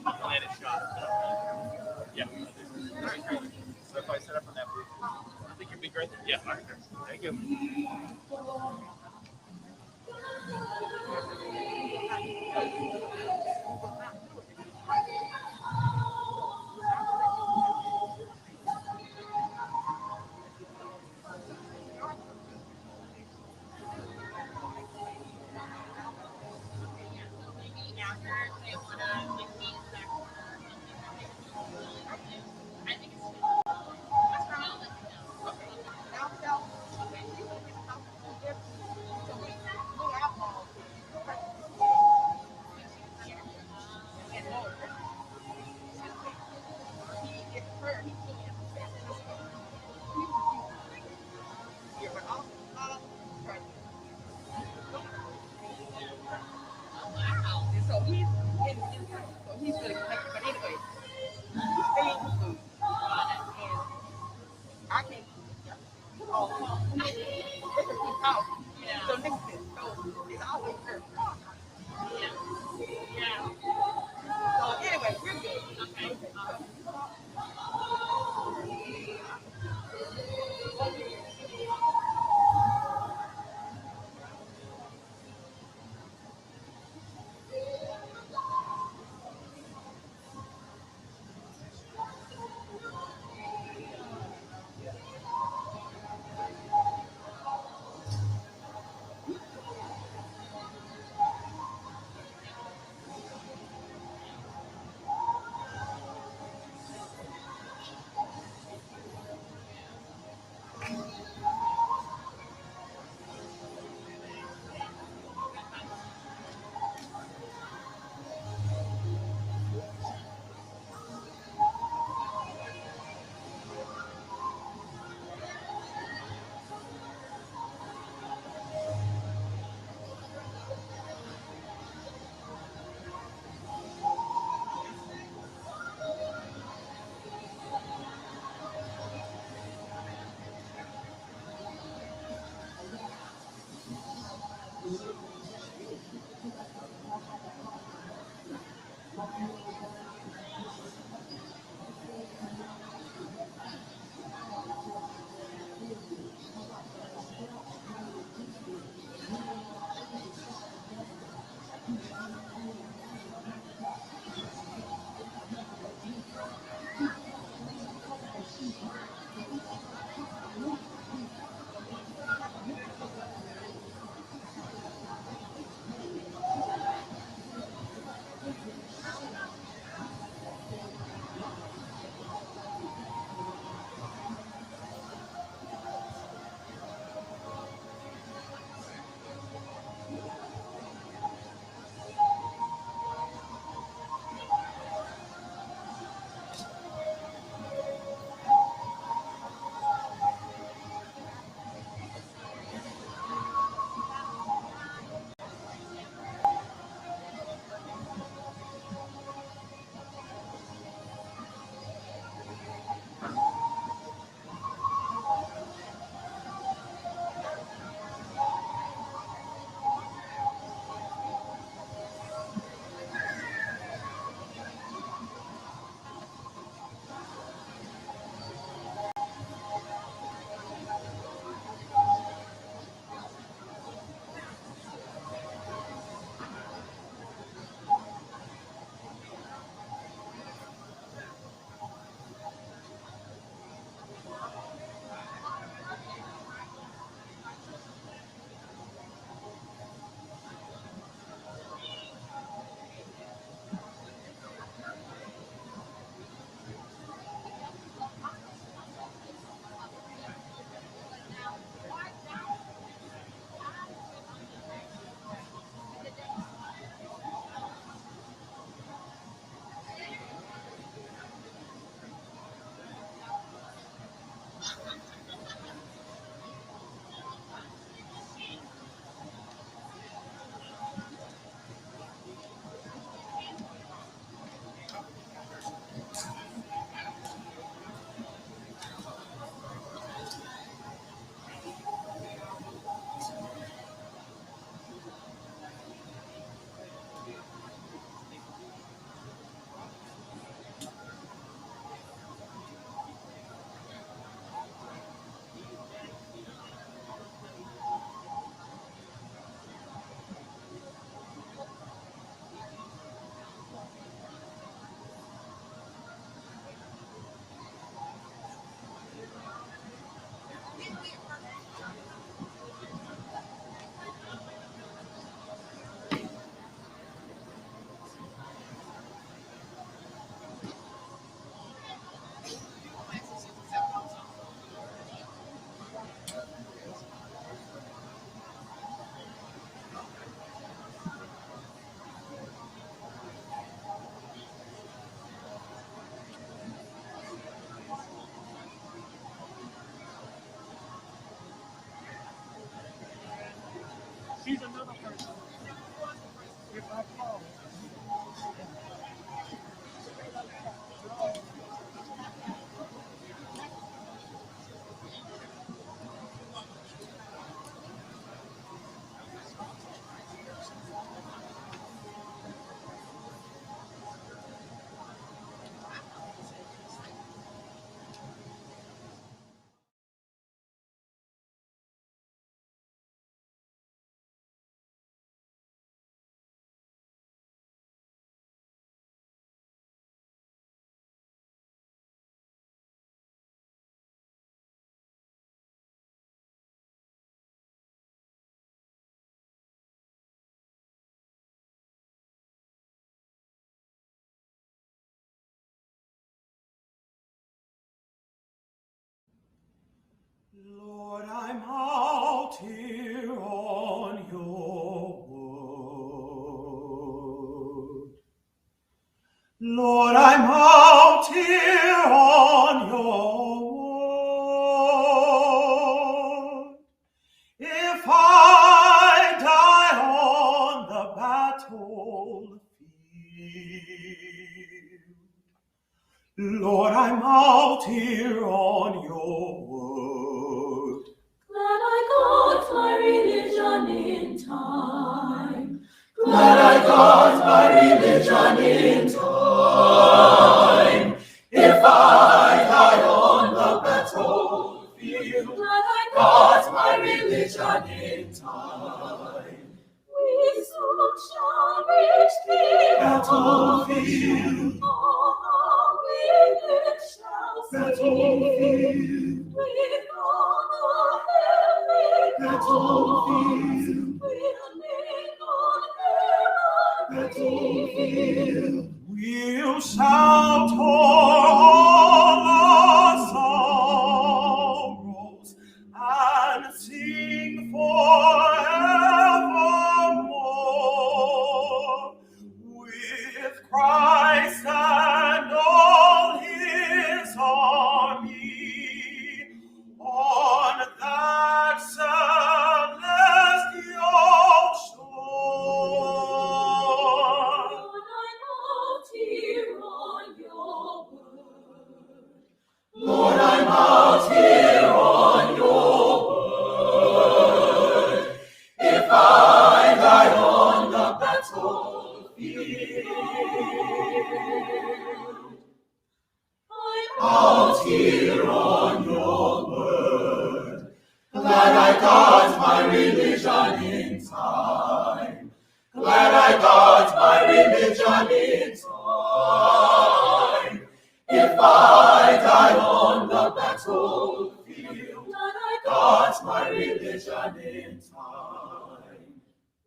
Planet shot. Yeah. All right, great. So if I set up on that booth, I think you'd be great. Yeah. All right. Thank you. Lord, I'm out here on your word. Lord, I'm out here on your word. If I die on the battlefield, Lord, I'm out here on your word. Glad I got my religion in time. Glad I got my religion in time. If I die on the battlefield, Glad I got my religion in time. We soon shall reach the Battlefield, Oh, how we then shall see battlefield, with all the heavenly battlefield, we'll live on battlefield. We'll shout o'er all our sorrows and sing forevermore with Christ and all his army on that celestial shore. Lord, I'm out here on your Lord, I'm out here on your word. word. If I die on the battlefield, out here on your word. Glad I got my religion in time. Glad I got my religion in time. If I die on the battlefield, got my religion in time.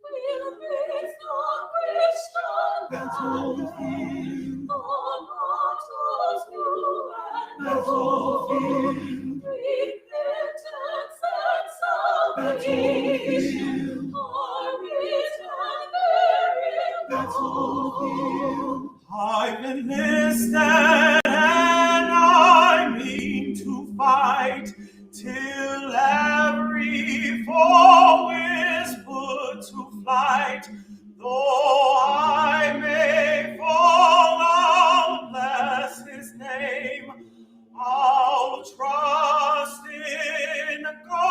We'll raise the Christian Battlefield, on battles new and battlefield, repentance and salvation are written there in battlefield. I've enlisted and I mean to fight till every foe is put to flight. Though I may fall, I'll bless his name. I'll trust in God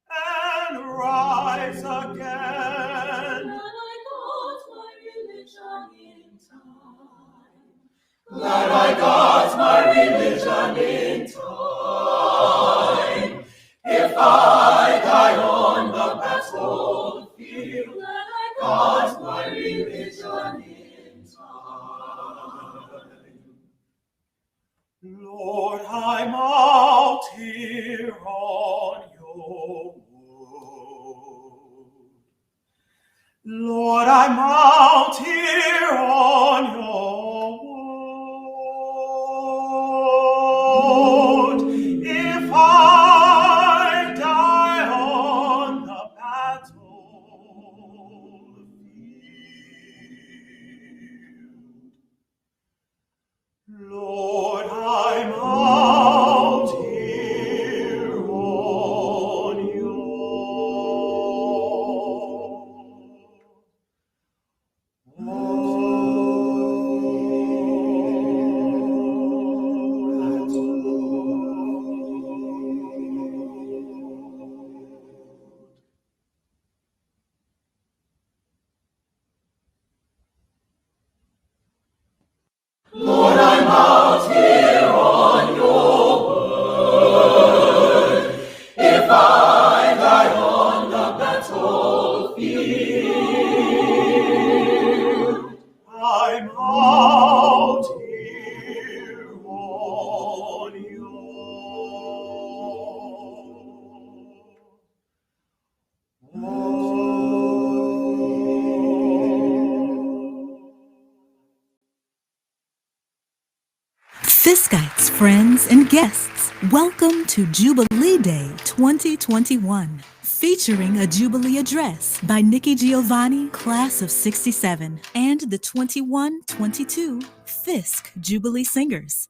and rise again. Glad I got my religion in time. Glad I got my religion in time. If I die on the battlefield, Glad I got my religion in time. Lord, I'm out here on your word. Lord, I'm out here on your word. If I die on the battlefield, Lord, I'm out here on your Lord, I'm out here on your word. If I die on the battlefield, I'm out here on your Fiskites, friends, and guests, Welcome to Jubilee Day 2021, featuring a Jubilee address by Nikki Giovanni, class of '67, and the 21-22 Fisk Jubilee Singers.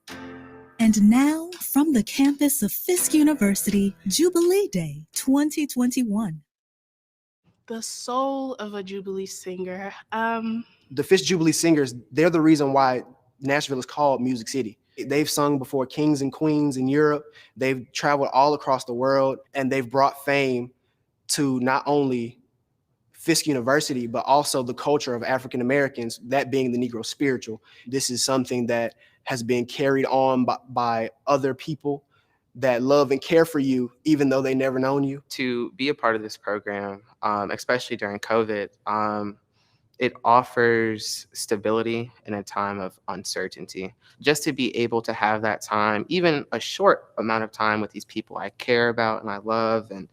And now, from the campus of Fisk University, Jubilee Day 2021. The soul of a Jubilee singer. The Fisk Jubilee Singers, they're the reason why Nashville is called Music City. They've sung before kings and queens in Europe. They've traveled all across the world, and they've brought fame to not only Fisk University, but also the culture of African Americans, that being the Negro spiritual. This is something that has been carried on by other people that love and care for you, even though they never known you. To be a part of this program, especially during COVID, it offers stability in a time of uncertainty. Just to be able to have that time, even a short amount of time with these people I care about and I love, and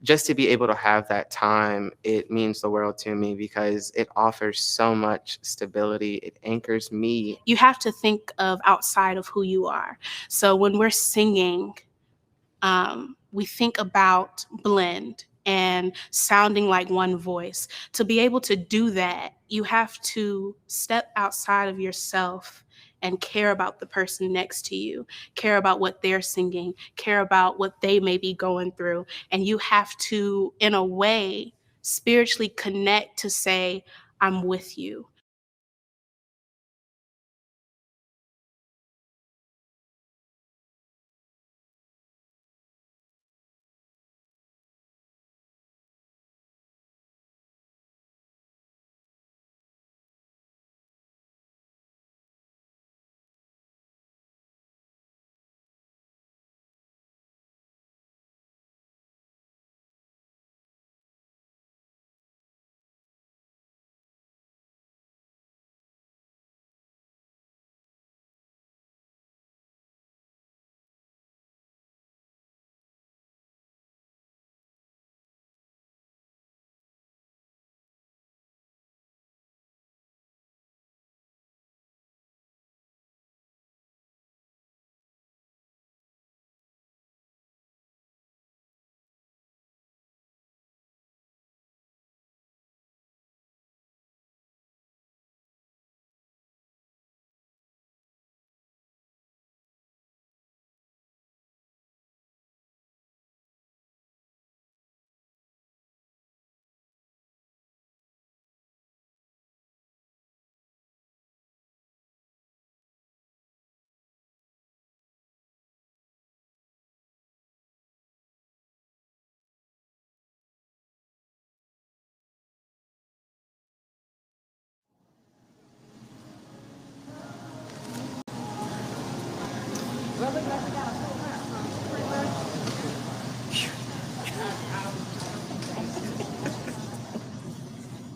just to be able to have that time, it means the world to me because it offers so much stability. It anchors me. You have to think of outside of who you are. So when we're singing, we think about blend and sounding like one voice. To be able to do that, you have to step outside of yourself and care about the person next to you, care about what they're singing, care about what they may be going through. And you have to, in a way, spiritually connect to say, I'm with you.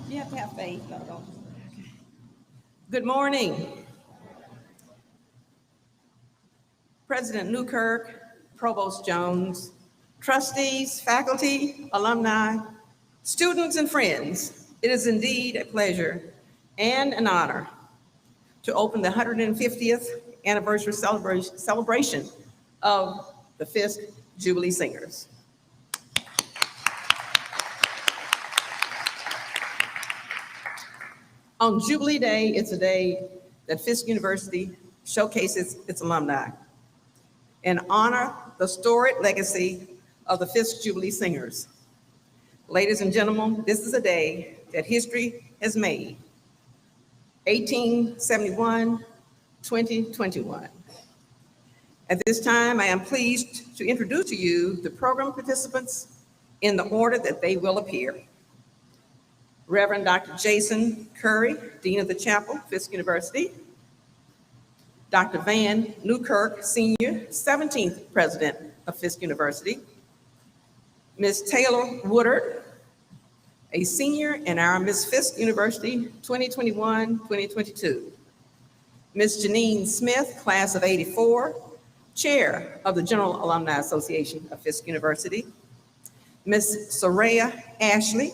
You have to have faith, though. Good morning. President Newkirk, Provost Jones, trustees, faculty, alumni, students, and friends, it is indeed a pleasure and an honor to open the 150th anniversary celebration of the Fisk Jubilee Singers. On Jubilee Day, it's a day that Fisk University showcases its alumni and honor the storied legacy of the Fisk Jubilee Singers. Ladies and gentlemen, this is a day that history has made. 1871, 2021. At this time, I am pleased to introduce to you the program participants in the order that they will appear. Reverend Dr. Jason Curry, Dean of the Chapel, Fisk University. Dr. Van Newkirk, Senior, 17th President of Fisk University. Ms. Taylor Woodard, a senior in our Miss Fisk University 2021-2022. Ms. Janine Smith, class of '84, Chair of the General Alumni Association of Fisk University. Ms. Soraya Ashley,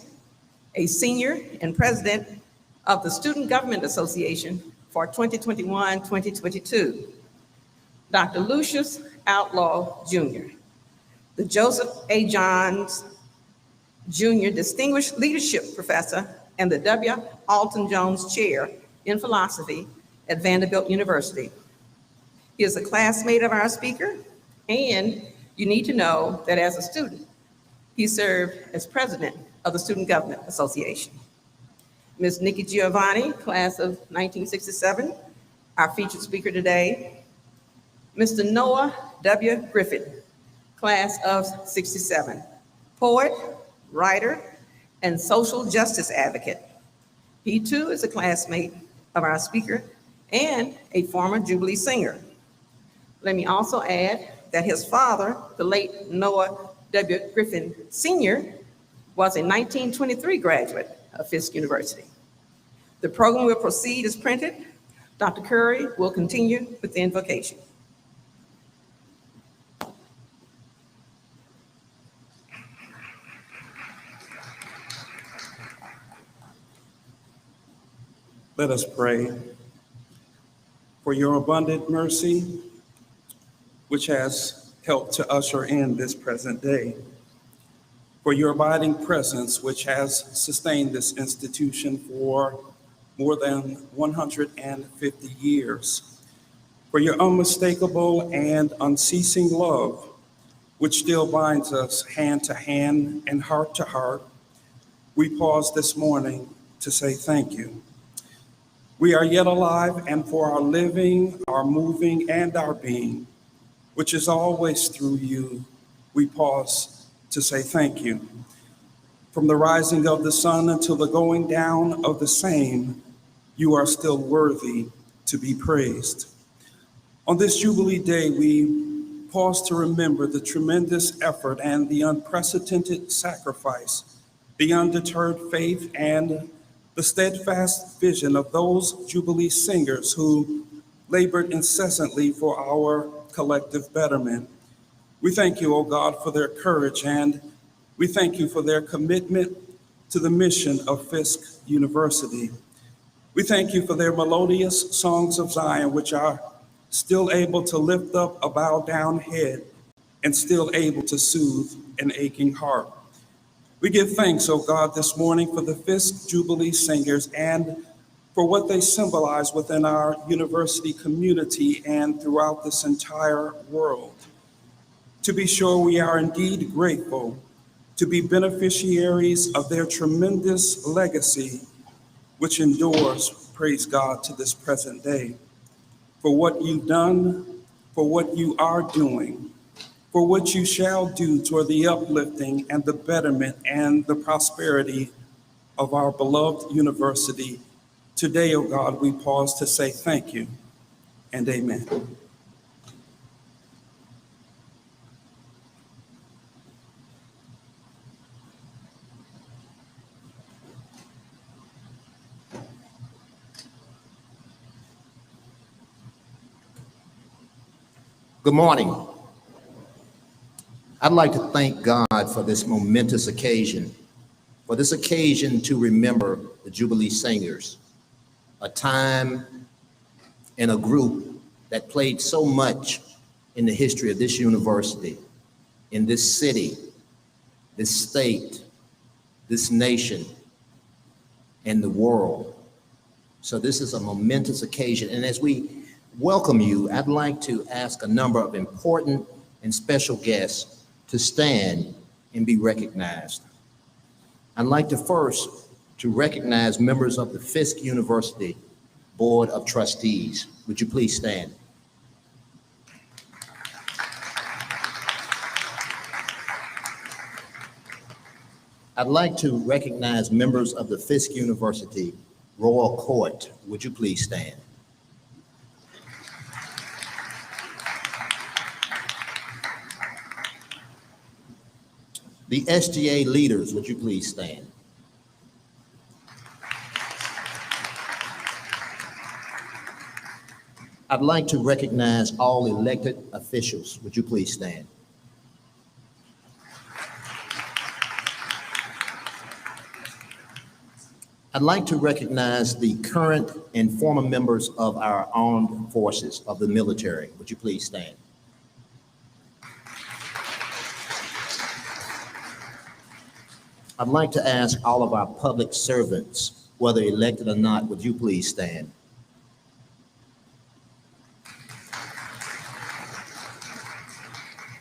a senior and president of the Student Government Association for 2021-2022. Dr. Lucius Outlaw Jr., the Joseph A. Johns Jr. Distinguished Leadership Professor and the W. Alton Jones Chair in Philosophy at Vanderbilt University. He is a classmate of our speaker, and you need to know that as a student, he served as president of the Student Government Association. Ms. Nikki Giovanni, class of 1967, our featured speaker today. Mr. Noah W. Griffith, class of 67, poet, writer, and social justice advocate. He too is a classmate of our speaker and a former Jubilee singer. Let me also add that his father, the late Noah W. Griffin Sr., was a 1923 graduate of Fisk University. The program will proceed as printed. Dr. Curry will continue with the invocation. Let us pray. For your abundant mercy, which has helped to usher in this present day. For your abiding presence, which has sustained this institution for more than 150 years. For your unmistakable and unceasing love, which still binds us hand to hand and heart to heart, we pause this morning to say thank you. We are yet alive, and for our living, our moving, and our being, which is always through you, we pause to say thank you. From the rising of the sun until the going down of the same, you are still worthy to be praised. On this Jubilee Day, we pause to remember the tremendous effort and the unprecedented sacrifice, the undeterred faith, and the steadfast vision of those Jubilee singers who labored incessantly for our collective betterment. We thank you, O God, for their courage, and we thank you for their commitment to the mission of Fisk University. We thank you for their melodious songs of Zion, which are still able to lift up a bowed down head and still able to soothe an aching heart. We give thanks, O God, this morning for the Fisk Jubilee Singers and for what they symbolize within our university community and throughout this entire world. To be sure, we are indeed grateful to be beneficiaries of their tremendous legacy, which endures, praise God, to this present day. For what you've done, for what you are doing, for what you shall do toward the uplifting and the betterment and the prosperity of our beloved university. Today, O God, we pause to say thank you and amen. Good morning. I'd like to thank God for this momentous occasion, to remember the Jubilee Singers, a time and a group that played so much in the history of this university, in this city, this state, this nation, and the world. So this is a momentous occasion. And as we welcome you, I'd like to ask a number of important and special guests to stand and be recognized. I'd like to first to recognize members of the Fisk University Board of Trustees. Would you please stand? I'd like to recognize members of the Fisk University Royal Court. Would you please stand? The SGA leaders, would you please stand? I'd like to recognize all elected officials. Would you please stand? I'd like to recognize the current and former members of our armed forces of the military. Would you please stand? I'd like to ask all of our public servants, whether elected or not, would you please stand?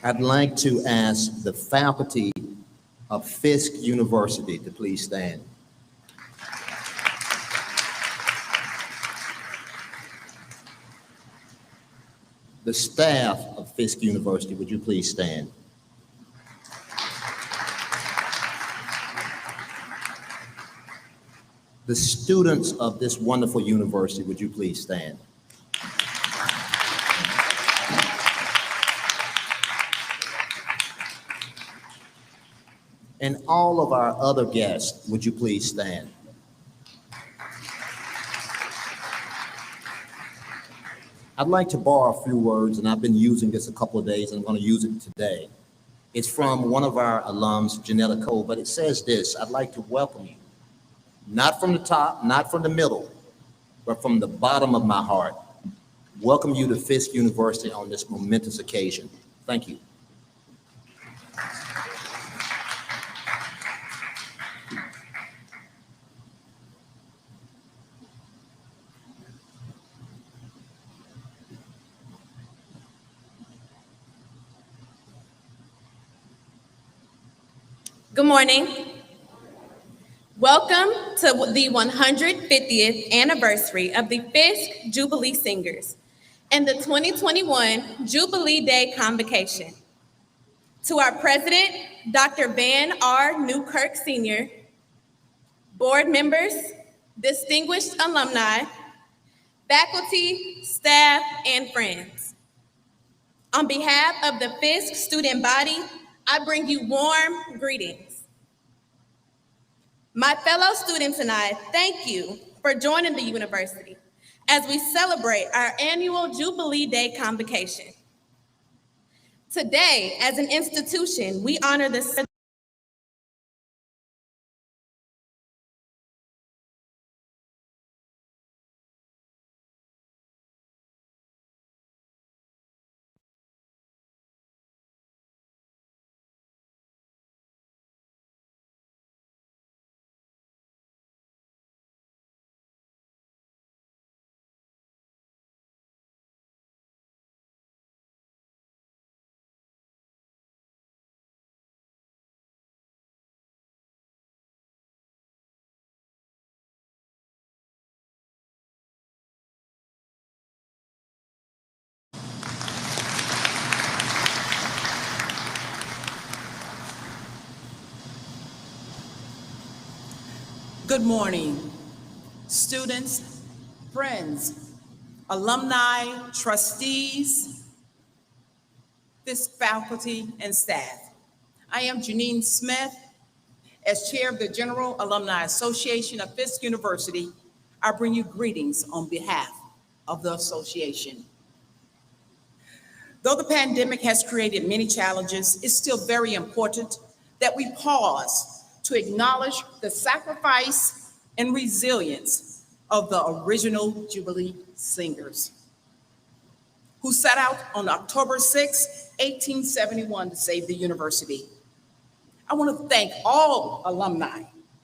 I'd like to ask the faculty of Fisk University to please stand. The staff of Fisk University, would you please stand? The students of this wonderful university, would you please stand? And all of our other guests, would you please stand? I'd like to borrow a few words, and I've been using this a couple of days, and I'm going to use it today. It's from one of our alums, Janetta Cole, but it says this: I'd like to welcome you, not from the top, not from the middle, but from the bottom of my heart. Welcome you to Fisk University on this momentous occasion. Thank you. Good morning. Welcome to the 150th anniversary of the Fisk Jubilee Singers and the 2021 Jubilee Day Convocation. To our president, Dr. Van R. Newkirk Sr., board members, distinguished alumni, faculty, staff, and friends. On behalf of the Fisk student body, I bring you warm greetings. My fellow students and I thank you for joining the university as we celebrate our annual Jubilee Day Convocation. Today, as an institution, we honor the Good morning, students, friends, alumni, trustees, Fisk faculty, and staff. I am Janine Smith. As chair of the General Alumni Association of Fisk University, I bring you greetings on behalf of the association. Though the pandemic has created many challenges, it's still very important that we pause to acknowledge the sacrifice and resilience of the original Jubilee Singers, who set out on October 6, 1871 to save the university. I want to thank all alumni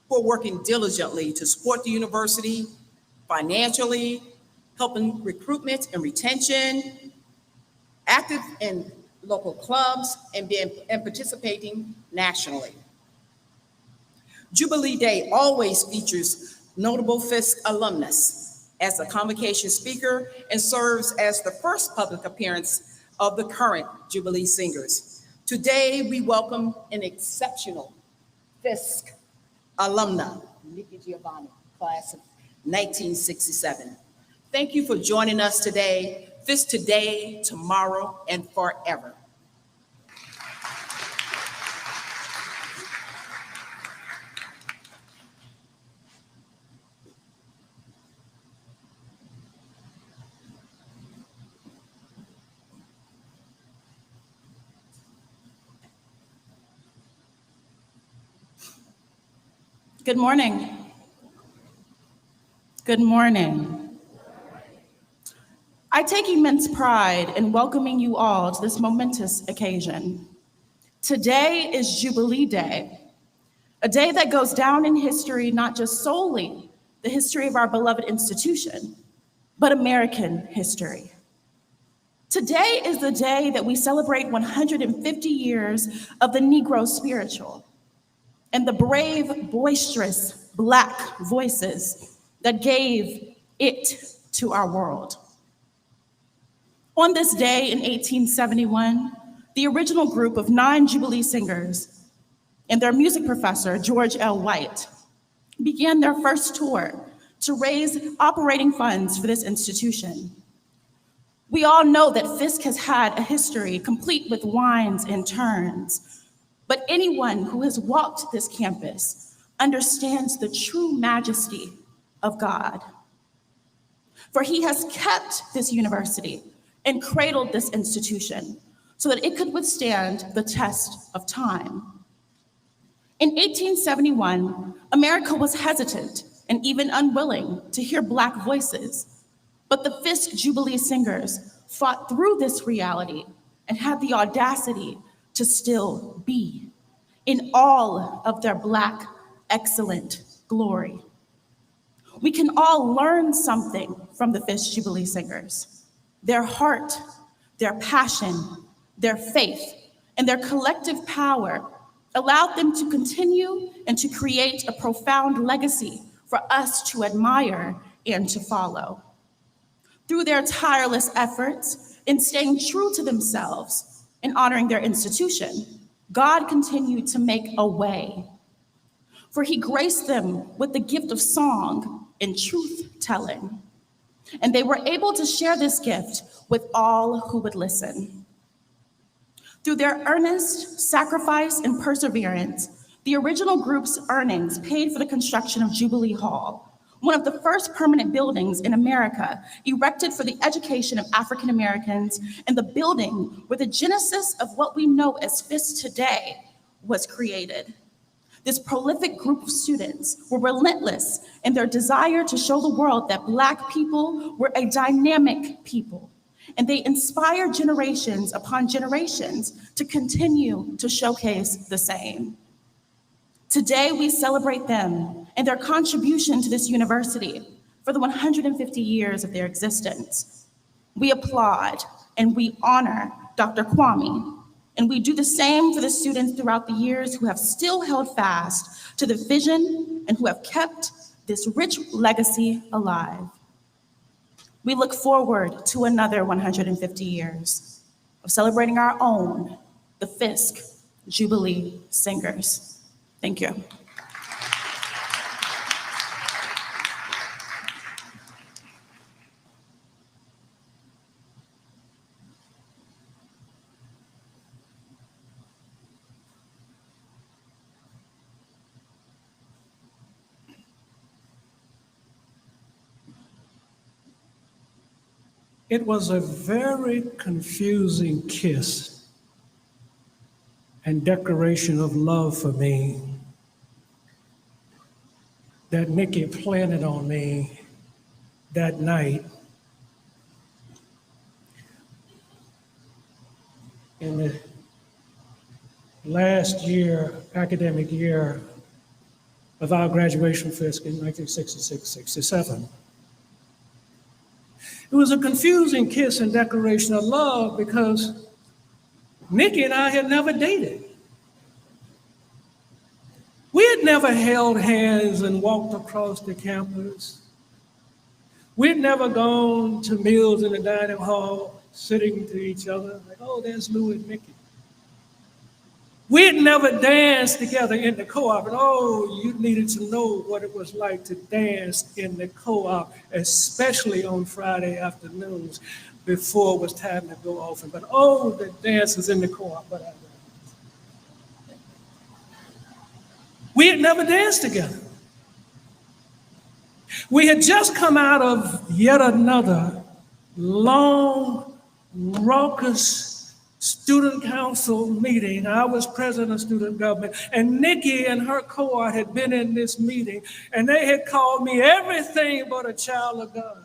who are working diligently to support the university financially, helping recruitment and retention, active in local clubs, and participating nationally. Jubilee Day always features notable Fisk alumnus as the convocation speaker and serves as the first public appearance of the current Jubilee Singers. Today, we welcome an exceptional Fisk alumna, Nikki Giovanni, class of 1967. Thank you for joining us today. Fisk today, tomorrow, and forever. Good morning. Good morning. I take immense pride in welcoming you all to this momentous occasion. Today is Jubilee Day, a day that goes down in history, not just solely the history of our beloved institution, but American history. Today is the day that we celebrate 150 years of the Negro spiritual and the brave, boisterous Black voices that gave it to our world. On this day in 1871, the original group of 9 Jubilee Singers and their music professor, George L. White, began their first tour to raise operating funds for this institution. We all know that Fisk has had a history complete with winds and turns, but anyone who has walked this campus understands the true majesty of God. For he has kept this university and cradled this institution so that it could withstand the test of time. In 1871, America was hesitant and even unwilling to hear Black voices, but the Fisk Jubilee Singers fought through this reality and had the audacity to still be in all of their Black excellent glory. We can all learn something from the Fisk Jubilee Singers. Their heart, their passion, their faith, and their collective power allowed them to continue and to create a profound legacy for us to admire and to follow. Through their tireless efforts in staying true to themselves and honoring their institution, God continued to make a way. For he graced them with the gift of song and truth-telling, and they were able to share this gift with all who would listen. Through their earnest sacrifice and perseverance, the original group's earnings paid for the construction of Jubilee Hall, one of the first permanent buildings in America erected for the education of African Americans, and the building where the genesis of what we know as Fisk today was created. This prolific group of students were relentless in their desire to show the world that Black people were a dynamic people, and they inspired generations upon generations to continue to showcase the same. Today, we celebrate them and their contribution to this university for the 150 years of their existence. We applaud and we honor Dr. Kwame, and we do the same for the students throughout the years who have still held fast to the vision and who have kept this rich legacy alive. We look forward to another 150 years of celebrating our own, the Fisk Jubilee Singers. Thank you. It was a very confusing kiss and declaration of love for me that Nikki planted on me that night in the last year, academic year of our graduation Fisk in 1966-67. It was a confusing kiss and declaration of love because Nikki and I had never dated. We had never held hands and walked across the campus. We had never gone to meals in the dining hall, sitting to each other, like, oh, there's Lou and Nikki. We had never danced together in the co-op, and oh, you needed to know what it was like to dance in the co-op, especially on Friday afternoons before it was time to go off. But oh, the dances in the co-op. But we had never danced together. We had just come out of yet another long, raucous student council meeting. I was president of student government, and Nikki and her cohort had been in this meeting, and they had called me everything but a child of God.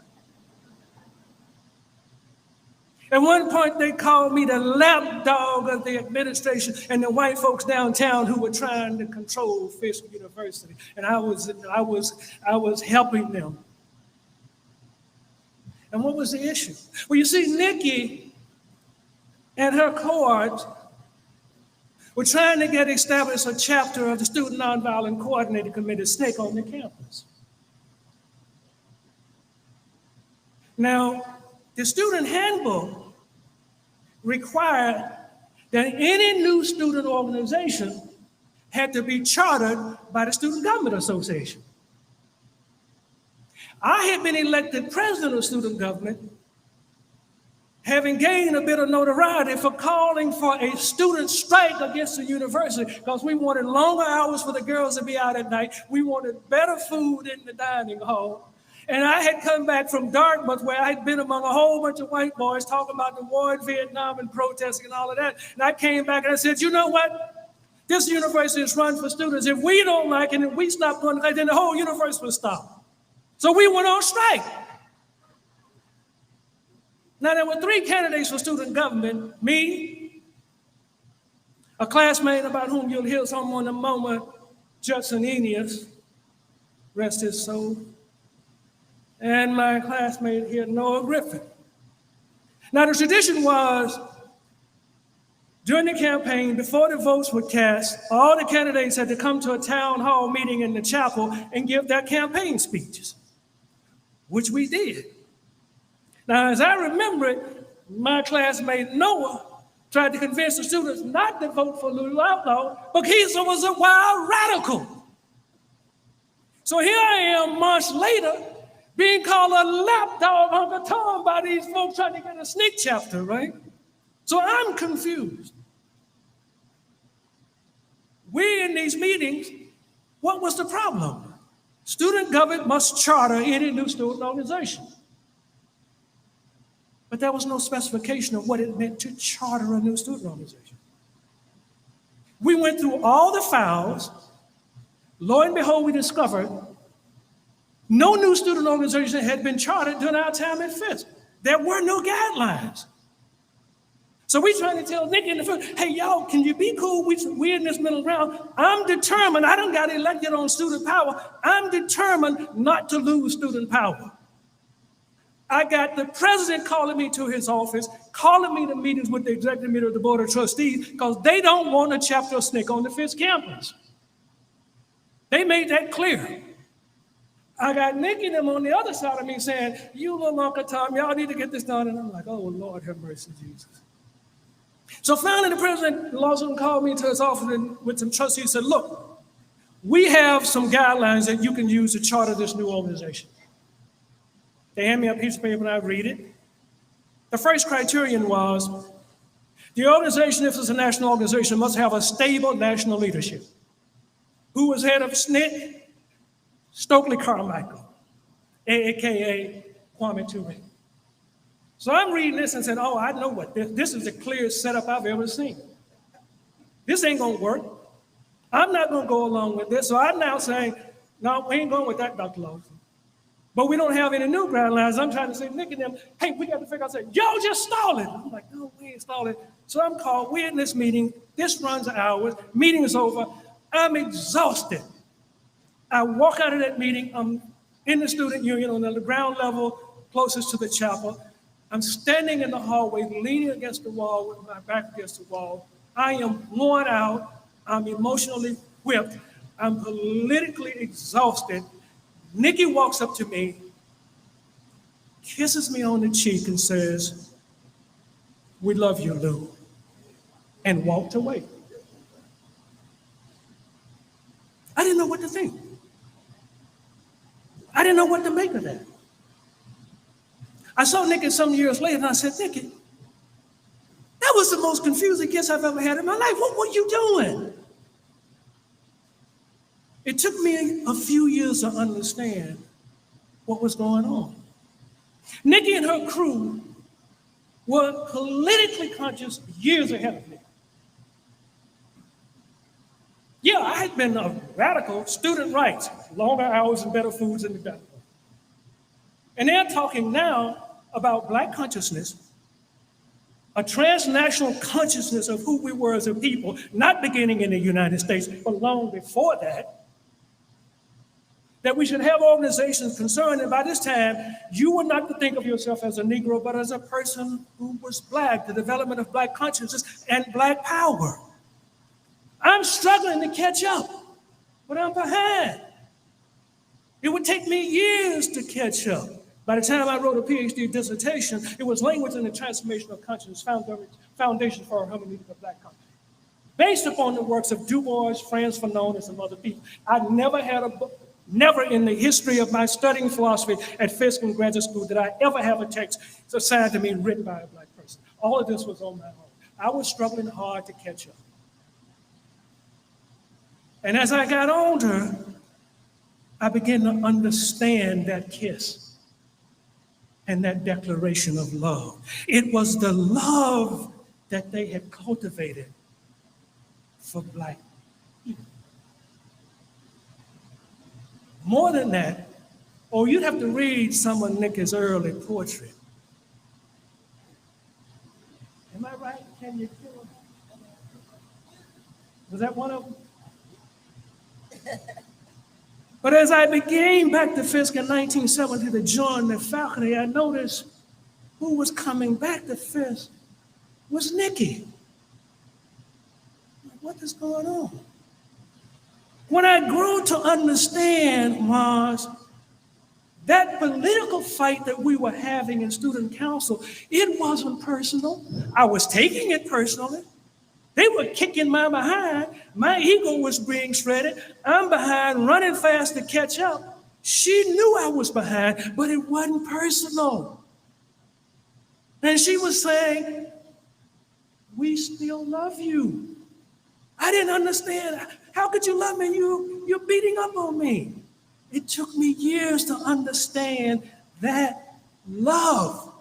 At one point, they called me the lapdog of the administration and the white folks downtown who were trying to control Fisk University, and I was helping them. And what was the issue? Well, you see, Nikki and her cohort were trying to get established a chapter of the Student Nonviolent Coordinator Committee, SNCC, on the campus. Now, the student handbook required that any new student organization had to be chartered by the Student Government Association. I had been elected president of student government, having gained a bit of notoriety for calling for a student strike against the university because we wanted longer hours for the girls to be out at night. We wanted better food in the dining hall. And I had come back from Dartmouth, where I had been among a whole bunch of white boys talking about the war in Vietnam and protesting and all of that. And I came back and I said, you know what? This university is run for students. If we don't like it and if we stop going, then the whole university will stop. So we went on strike. Now, there were 3 candidates for student government: me, a classmate about whom you'll hear some in a moment, Judson Eneas, rest his soul, and my classmate here, Noah Griffin. Now, the tradition was, during the campaign, before the votes were cast, all the candidates had to come to a town hall meeting in the chapel and give their campaign speeches, which we did. Now, as I remember it, my classmate Noah tried to convince the students not to vote for Lulu Outlaw, but he was a wild radical. So here I am months later, being called a lapdog Uncle Tom by these folks trying to get a SNCC chapter, right? So I'm confused. We in these meetings, what was the problem? Student government must charter any new student organization. But there was no specification of what it meant to charter a new student organization. We went through all the files. Lo and behold, we discovered no new student organization had been chartered during our time at Fisk. There were no guidelines. So we trying to tell Nikki and the Fisk, hey, y'all, can you be cool? We in this middle ground. I'm determined. I done got elected on student power. I'm determined not to lose student power. I got the president calling me to his office, calling me to meetings with the executive committee of the Board of Trustees because they don't want a chapter of SNCC on the Fisk campus. They made that clear. I got Nikki and them on the other side of me saying, you little Uncle Tom, y'all need to get this done. And I'm like, oh, Lord, have mercy, Jesus. So finally, the president Lawson called me to his office and with some trustees said, look, we have some guidelines that you can use to charter this new organization. They hand me a piece of paper and I read it. The first criterion was the organization, if it's a national organization, must have a stable national leadership. Who was head of SNCC? Stokely Carmichael, AKA Kwame Ture. So I'm reading this and said, oh, I know what this is the clearest setup I've ever seen. This ain't gonna work. I'm not gonna go along with this. So I'm now saying, no, we ain't going with that, Dr. Lawson. But we don't have any new guidelines. I'm trying to say, Nick and them, hey, we got to figure out, say, y'all just stall it. I'm like, no, we ain't stalling. So I'm called, we're in this meeting. This runs hours. Meeting is over. I'm exhausted. I walk out of that meeting. I'm in the student union on the ground level, closest to the chapel. I'm standing in the hallway, leaning against the wall with my back against the wall. I am worn out. I'm emotionally whipped. I'm politically exhausted. Nikki walks up to me, kisses me on the cheek and says, we love you, Lou, and walked away. I didn't know what to think. I didn't know what to make of that. I saw Nikki some years later and I said, Nikki, that was the most confusing kiss I've ever had in my life. What were you doing? It took me a few years to understand what was going on. Nikki and her crew were politically conscious years ahead of me. Yeah, I had been a radical, student rights, longer hours and better foods in the dining room. And they're talking now about Black consciousness a transnational consciousness of who we were as a people, not beginning in the United States, but long before that we should have organizations concerned, and by this time, you were not to think of yourself as a Negro, but as a person who was Black, the development of Black consciousness and Black power. I'm struggling to catch up, but I'm behind. It would take me years to catch up. By the time I wrote a PhD dissertation, it was Language and the Transformation of Consciousness, Foundation for a Hermeneutic of Black Consciousness, based upon the works of Du Bois, Franz Fanon, and some other people. I never had a book. Never in the history of my studying philosophy at Fisk and graduate school did I ever have a text assigned to me written by a Black person. All of this was on my own. I was struggling hard to catch up. And as I got older, I began to understand that kiss and that declaration of love. It was the love that they had cultivated for Black people. More than that, you'd have to read some of Nikki's early poetry. Am I right? Can you kill him? Was that one of them? But as I began back to Fisk in 1970 to join the faculty, I noticed who was coming back to Fisk was Nikki. What is going on? What I grew to understand was that political fight that we were having in student council, it wasn't personal. I was taking it personally. They were kicking my behind. My ego was being shredded. I'm behind, running fast to catch up. She knew I was behind, but it wasn't personal. And she was saying, we still love you. I didn't understand. How could you love me? You're beating up on me. It took me years to understand that love.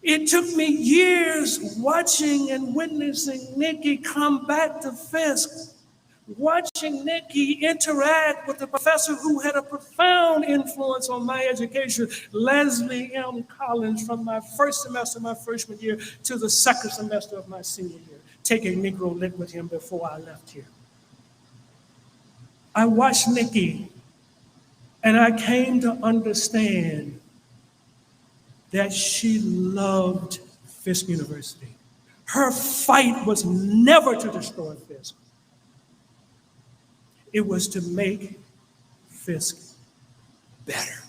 It took me years watching and witnessing Nikki come back to Fisk, watching Nikki interact with the professor who had a profound influence on my education, Leslie M. Collins, from my first semester, my freshman year, to the second semester of my senior year, taking Negro Lit with him before I left here. I watched Nikki, and I came to understand that she loved Fisk University. Her fight was never to destroy Fisk. It was to make Fisk better.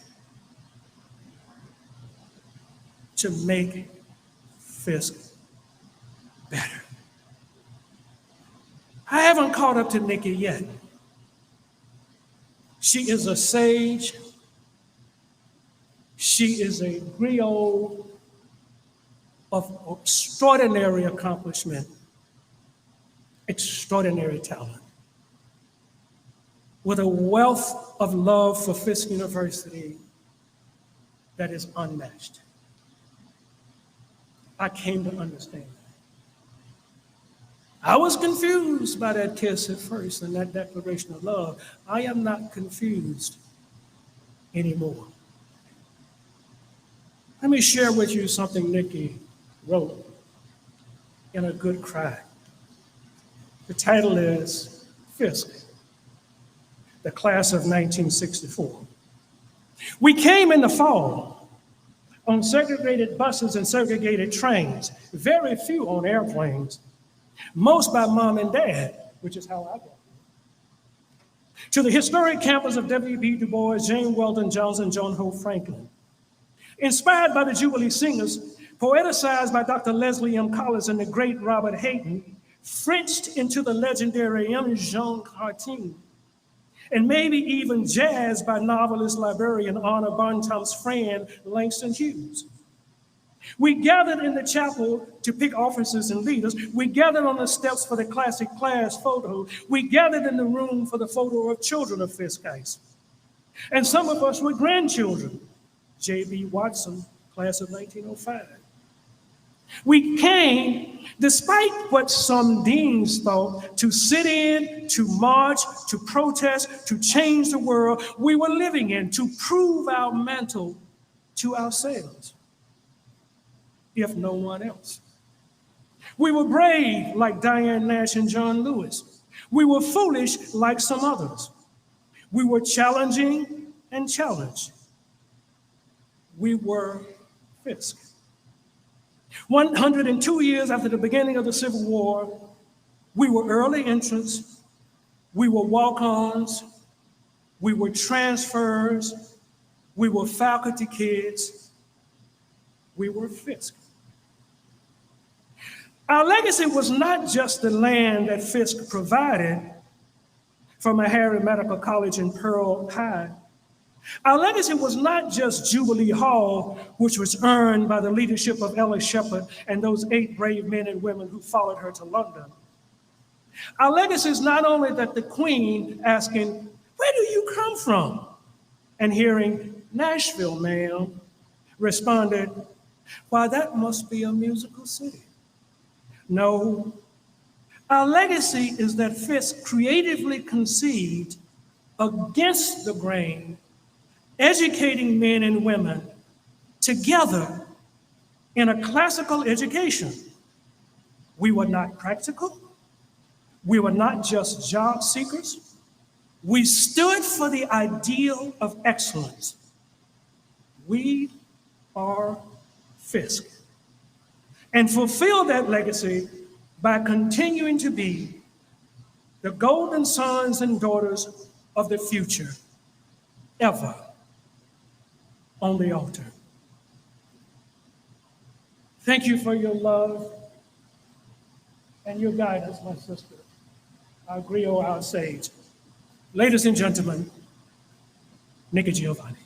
To make Fisk better. I haven't caught up to Nikki yet. She is a sage. She is a griot of extraordinary accomplishment, extraordinary talent, with a wealth of love for Fisk University that is unmatched. I came to understand that. I was confused by that kiss at first and that declaration of love. I am not confused anymore. Let me share with you something Nikki wrote in A Good Cry. The title is Fisk, the class of 1964. We came in the fall on segregated buses and segregated trains, very few on airplanes, most by mom and dad, which is how I got here. To the historic campus of W.B. Du Bois, James Weldon Jones, and John Hope Franklin. Inspired by the Jubilee Singers, poeticized by Dr. Leslie M. Collins and the great Robert Hayden, Frenched into the legendary M. Jean Cartin, and maybe even jazzed by novelist, librarian, Arna Bontem's friend, Langston Hughes. We gathered in the chapel to pick officers and leaders. We gathered on the steps for the classic class photo. We gathered in the room for the photo of children of Fisk Ice. And some of us were grandchildren. J.B. Watson, class of 1905. We came, despite what some deans thought, to sit in, to march, to protest, to change the world we were living in, to prove our mantle to ourselves. if no one else. We were brave like Diane Nash and John Lewis. We were foolish like some others. We were challenging and challenged. We were Fisk. 102 years after the beginning of the Civil War, we were early entrants, we were walk-ons, we were transfers, we were faculty kids, we were Fisk. Our legacy was not just the land that Fisk provided from Meharry Medical College in Pearl High. Our legacy was not just Jubilee Hall, which was earned by the leadership of Ella Shepherd and those 8 brave men and women who followed her to London. Our legacy is not only that the Queen asking, "Where do you come from?" and hearing, "Nashville, ma'am," responded, "Why, that must be a musical city." No, our legacy is that Fisk creatively conceived against the grain, educating men and women together in a classical education. We were not practical. We were not just job seekers. We stood for the ideal of excellence. We are Fisk, and fulfill that legacy by continuing to be the golden sons and daughters of the future, ever on the altar. Thank you for your love and your guidance, my sister, our griot, our sage. Ladies and gentlemen, Nikki Giovanni.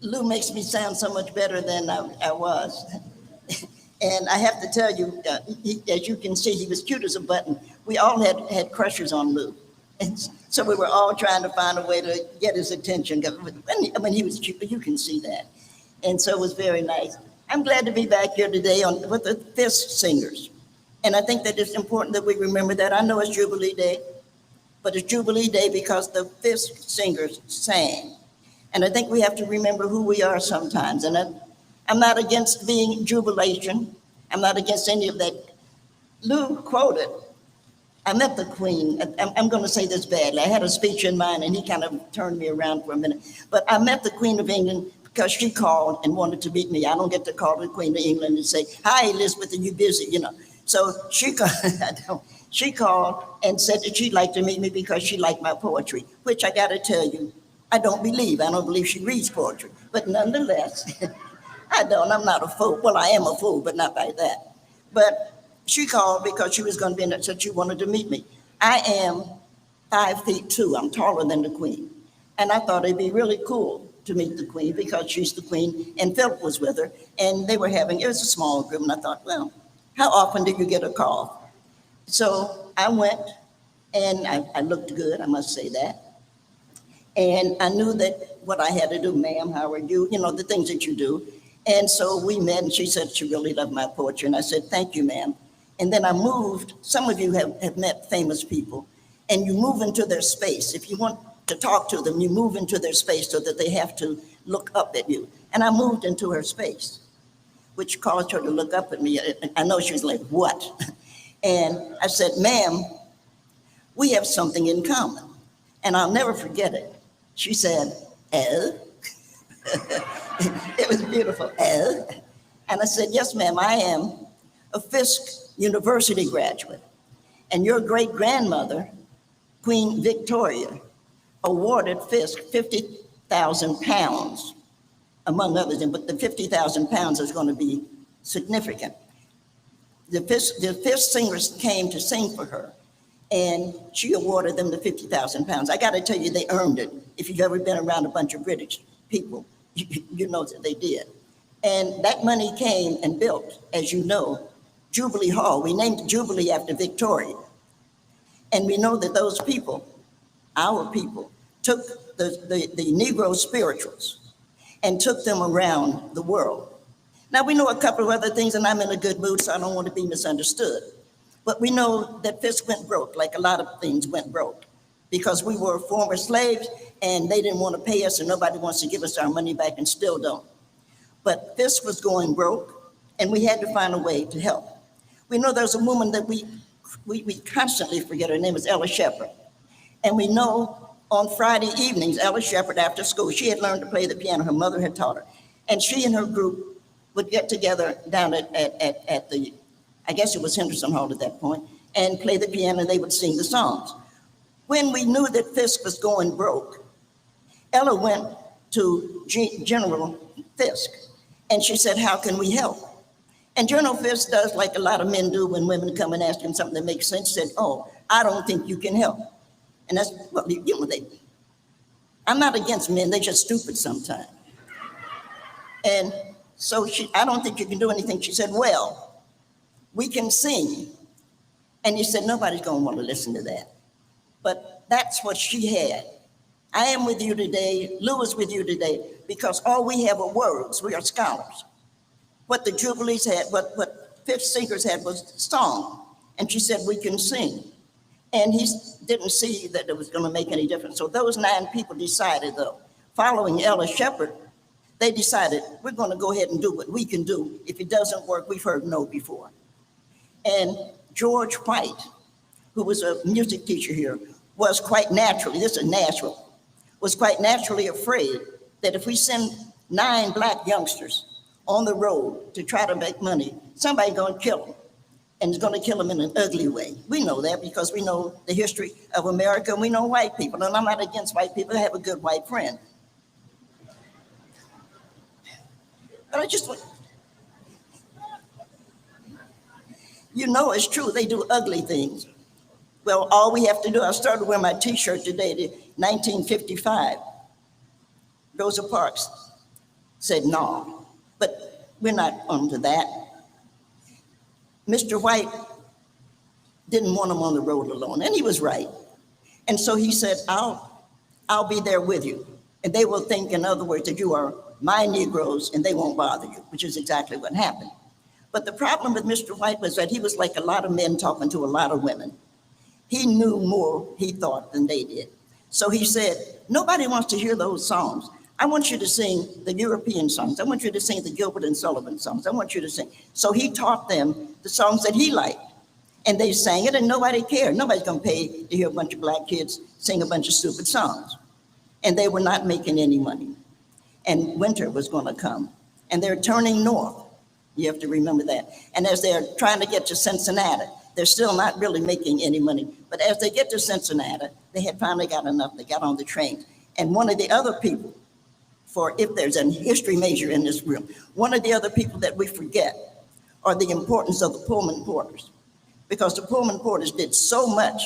Lou makes me sound so much better than I was. And I have to tell you, as you can see, he was cute as a button. We all had crushes on Lou. And so we were all trying to find a way to get his attention. When he was cute, you can see that. And so it was very nice. I'm glad to be back here today with the Fisk Singers. And I think that it's important that we remember that. I know it's Jubilee Day, but it's Jubilee Day because the Fisk Singers sang. And I think we have to remember who we are sometimes. And I'm not against being jubilation. I'm not against any of that. Lou quoted, I met the Queen. I'm going to say this badly. I had a speech in mind and he kind of turned me around for a minute. But I met the Queen of England because she called and wanted to meet me. I don't get to call the Queen of England and say, "Hi, Elizabeth, are you busy?" You know. So she called and said that she'd like to meet me because she liked my poetry, which I got to tell you, I don't believe she reads poetry, but nonetheless, I'm not a fool. Well, I am a fool, but not like that. But she called because she was going to be in it, said she wanted to meet me. I am 5'2". I'm taller than the Queen. And I thought it'd be really cool to meet the Queen because she's the Queen and Philip was with her. And it was a small group. And I thought, well, how often do you get a call? So I went and I looked good, I must say that. And I knew that what I had to do, "Ma'am, how are you?" You know, the things that you do. And so we met and she said she really loved my poetry. And I said, "Thank you, ma'am." And then I moved. Some of you have met famous people and you move into their space. If you want to talk to them, you move into their space so that they have to look up at you. And I moved into her space, which caused her to look up at me. I know she was like, "What?" And I said, "Ma'am, we have something in common." And I'll never forget it. She said, "Oh." It was beautiful. "Oh." And I said, "Yes, ma'am, I am a Fisk University graduate. And your great-grandmother, Queen Victoria, awarded Fisk 50,000 pounds, among others, but the 50,000 pounds is going to be significant. The Fisk Singers came to sing for her, and she awarded them the 50,000 pounds. I got to tell you, they earned it. If you've ever been around a bunch of British people, you know that they did. And that money came and built, as you know, Jubilee Hall. We named Jubilee after Victoria. And we know that those people, our people, took the Negro spirituals and took them around the world. Now, we know a couple of other things, and I'm in a good mood, so I don't want to be misunderstood. But we know that Fisk went broke, like a lot of things went broke, because we were former slaves, and they didn't want to pay us, and nobody wants to give us our money back, and still don't. But Fisk was going broke, and we had to find a way to help. We know there's a woman that we constantly forget. Her name is Ella Shepherd. And we know on Friday evenings, Ella Shepherd, after school, she had learned to play the piano. Her mother had taught her. And she and her group would get together down at the, I guess it was Henderson Hall at that point, and play the piano, and they would sing the songs. When we knew that Fisk was going broke, Ella went to General Fisk, and she said, how can we help? And General Fisk does like a lot of men do when women come and ask him something that makes sense, said, oh, I don't think you can help. And that's, well, you know, I'm not against men, they're just stupid sometimes. And so I don't think you can do anything. She said, well, we can sing. And he said, nobody's gonna want to listen to that. But that's what she had. I am with you today, Lou is with you today, because all we have are words, we are scholars. What the Jubilees had, what Fisk Singers had was song. And she said, we can sing. And he didn't see that it was gonna make any difference. So those 9 people decided though, following Ella Shepherd, they decided, we're gonna go ahead and do what we can do. If it doesn't work, we've heard no before. And George White, who was a music teacher here, was quite naturally, this is Nashville, was quite naturally afraid that if we send 9 black youngsters on the road to try to make money, somebody's gonna kill them, and it's gonna kill them in an ugly way. We know that because we know the history of America, and we know white people, and I'm not against white people, I have a good white friend. But I just want, you know it's true, they do ugly things. Well, all we have to do, I started wearing my t-shirt today, the 1955. Rosa Parks said no. But we're not onto that. Mr. White didn't want him on the road alone, and he was right. And so he said, I'll be there with you. And they will think, in other words, that you are my Negroes and they won't bother you, which is exactly what happened. But the problem with Mr. White was that he was like a lot of men talking to a lot of women. He knew more, he thought, than they did. So he said, nobody wants to hear those songs. I want you to sing the European songs. I want you to sing the Gilbert and Sullivan songs. I want you to sing. So he taught them the songs that he liked. And they sang it and nobody cared. Nobody's gonna pay to hear a bunch of black kids sing a bunch of stupid songs. And they were not making any money. And winter was gonna come. And they're turning north. You have to remember that. And as they're trying to get to Cincinnati, they're still not really making any money. But as they get to Cincinnati, they had finally got enough. They got on the train. And one of the other people, for if there's a history major in this room, one of the other people that we forget are the importance of the Pullman porters. Because the Pullman porters did so much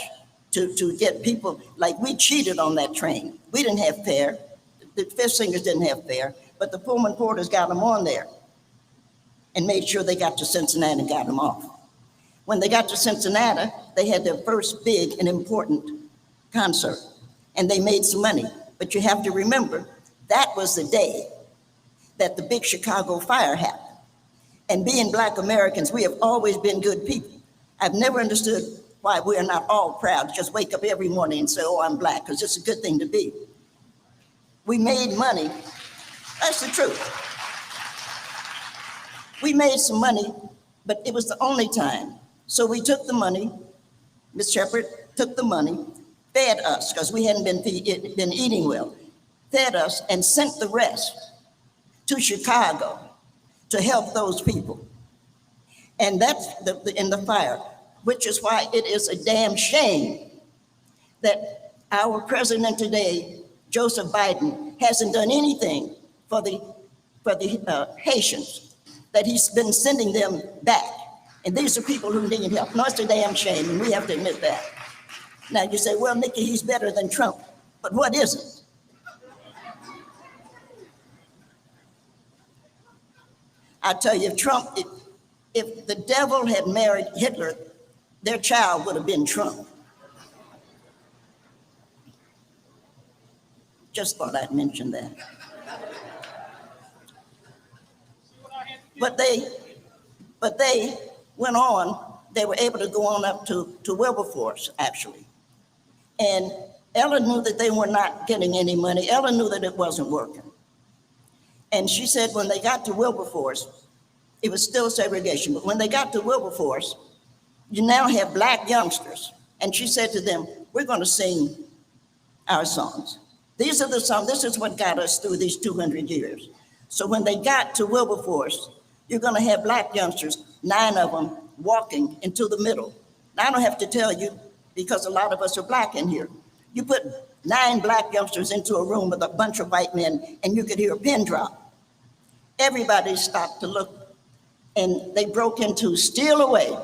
to get people, like we cheated on that train. We didn't have fare. The Fisk Singers didn't have fare, but the Pullman porters got them on there and made sure they got to Cincinnati and got them off. When they got to Cincinnati, they had their first big and important concert, and they made some money. But you have to remember, that was the day that the big Chicago fire happened. And being Black Americans, we have always been good people. I've never understood why we are not all proud to just wake up every morning and say, oh, I'm Black, because it's a good thing to be. We made money. That's the truth. We made some money, but it was the only time. So we took the money, Ms. Shepherd took the money, fed us, because we hadn't been eating well, fed us and sent the rest to Chicago to help those people. And that's in the fire, which is why it is a damn shame that our president today, Joseph Biden, hasn't done anything for the Haitians, that he's been sending them back. And these are people who need help. No, it's a damn shame, and we have to admit that. Now you say, well, Nikki, he's better than Trump, but what isn't? I tell you, if the devil had married Hitler, their child would have been Trump. Just thought I'd mention that. But they went on, they were able to go on up to Wilberforce, actually. And Ella knew that they were not getting any money. Ella knew that it wasn't working. And she said when they got to Wilberforce, it was still segregation, but when they got to Wilberforce, you now have Black youngsters. And she said to them, we're going to sing our songs. These are the songs, this is what got us through these 200 years. So when they got to Wilberforce, you're going to have Black youngsters, 9 of them, walking into the middle. Now, I don't have to tell you, because a lot of us are Black in here. You put 9 Black youngsters into a room with a bunch of white men, and you could hear a pin drop. Everybody stopped to look, and they broke into steal away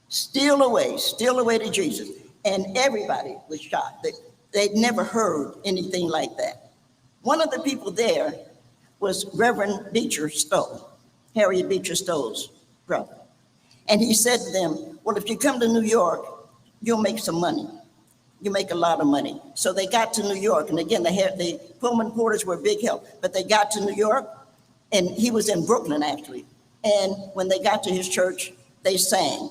to Jesus. And everybody was shocked. They'd never heard anything like that. One of the people there was Reverend Beecher Stowe, Harriet Beecher Stowe's brother. And he said to them, well, if you come to New York, you'll make some money. You make a lot of money. So they got to New York. And again, the Pullman Porters were a big help. But they got to New York, and he was in Brooklyn, actually. And when they got to his church, they sang.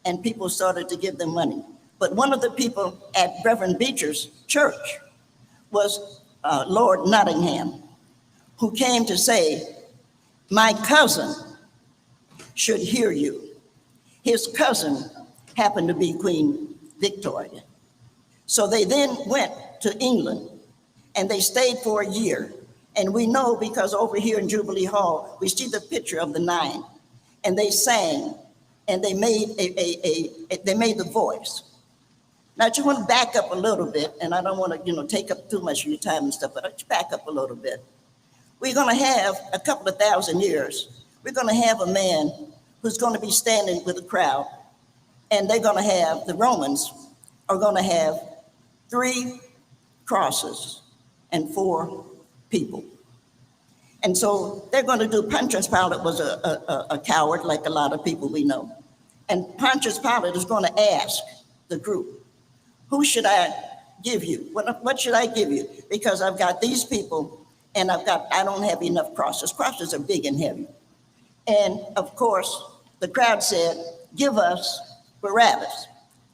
And people started to give them money. But one of the people at Reverend Beecher's church was Lord Nottingham, who came to say, my cousin should hear you. His cousin happened to be Queen Victoria. So they then went to England, and they stayed for a year. And we know because over here in Jubilee Hall, we see the picture of the 9, and they sang, and they made they made the voice. Now, I just want to back up a little bit, and I don't want to, take up too much of your time and stuff, but let's back up a little bit. We're going to have a couple of thousand years. We're going to have a man who's going to be standing with a crowd, and they're going to have, the Romans are going to have 3 crosses and 4 people. And so they're going to do, Pontius Pilate was a coward, like a lot of people we know. And Pontius Pilate is going to ask the group, who should I give you? What should I give you? Because I've got these people, and I don't have enough crosses. Crosses are big and heavy. And of course, the crowd said, give us Barabbas,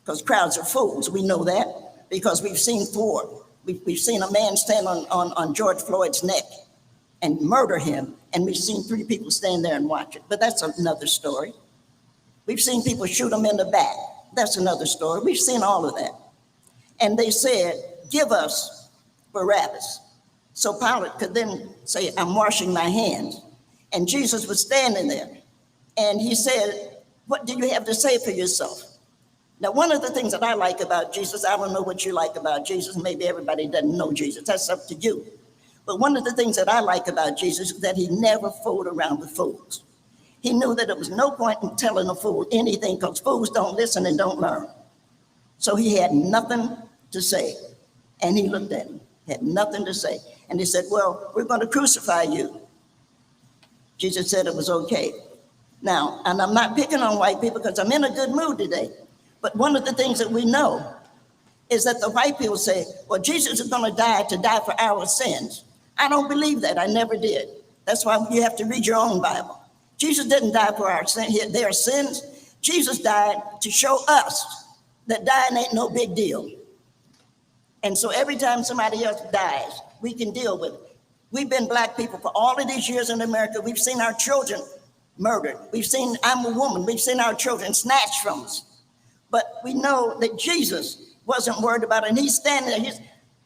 because crowds are fools. We know that because we've seen Thwart. We've seen a man stand on George Floyd's neck and murder him, and we've seen 3 people stand there and watch it. But that's another story. We've seen people shoot him in the back. That's another story. We've seen all of that. And they said, give us Barabbas. So Pilate could then say, I'm washing my hands. And Jesus was standing there. And he said, what do you have to say for yourself? Now, one of the things that I like about Jesus, I don't know what you like about Jesus. Maybe everybody doesn't know Jesus. That's up to you. But one of the things that I like about Jesus is that he never fooled around with fools. He knew that there was no point in telling a fool anything because fools don't listen and don't learn. So he had nothing to say. And he looked at him, had nothing to say. And he said, well, we're going to crucify you. Jesus said it was okay. Now, and I'm not picking on white people because I'm in a good mood today. But one of the things that we know is that the white people say, well, Jesus is going to die for our sins. I don't believe that. I never did. That's why you have to read your own Bible. Jesus didn't die for their sins. Jesus died to show us that dying ain't no big deal. And so every time somebody else dies, we can deal with it. We've been Black people for all of these years in America. We've seen our children murdered. We've seen, I'm a woman, we've seen our children snatched from us. But we know that Jesus wasn't worried about it. And he's standing there,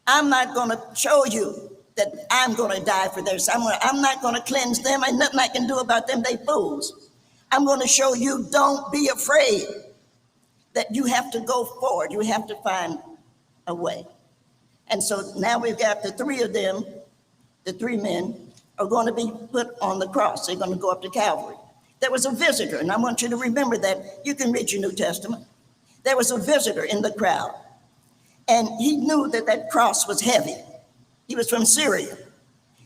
I'm not going to show you that I'm going to die for theirs. I'm not going to cleanse them. Ain't nothing I can do about them. They fools. I'm going to show you, don't be afraid, that you have to go forward. You have to find a way. And so now we've got the 3 of them, the 3 men are going to be put on the cross. They're going to go up to Calvary. There was a visitor, and I want you to remember that. You can read your New Testament. There was a visitor in the crowd, and he knew that that cross was heavy. He was from Syria,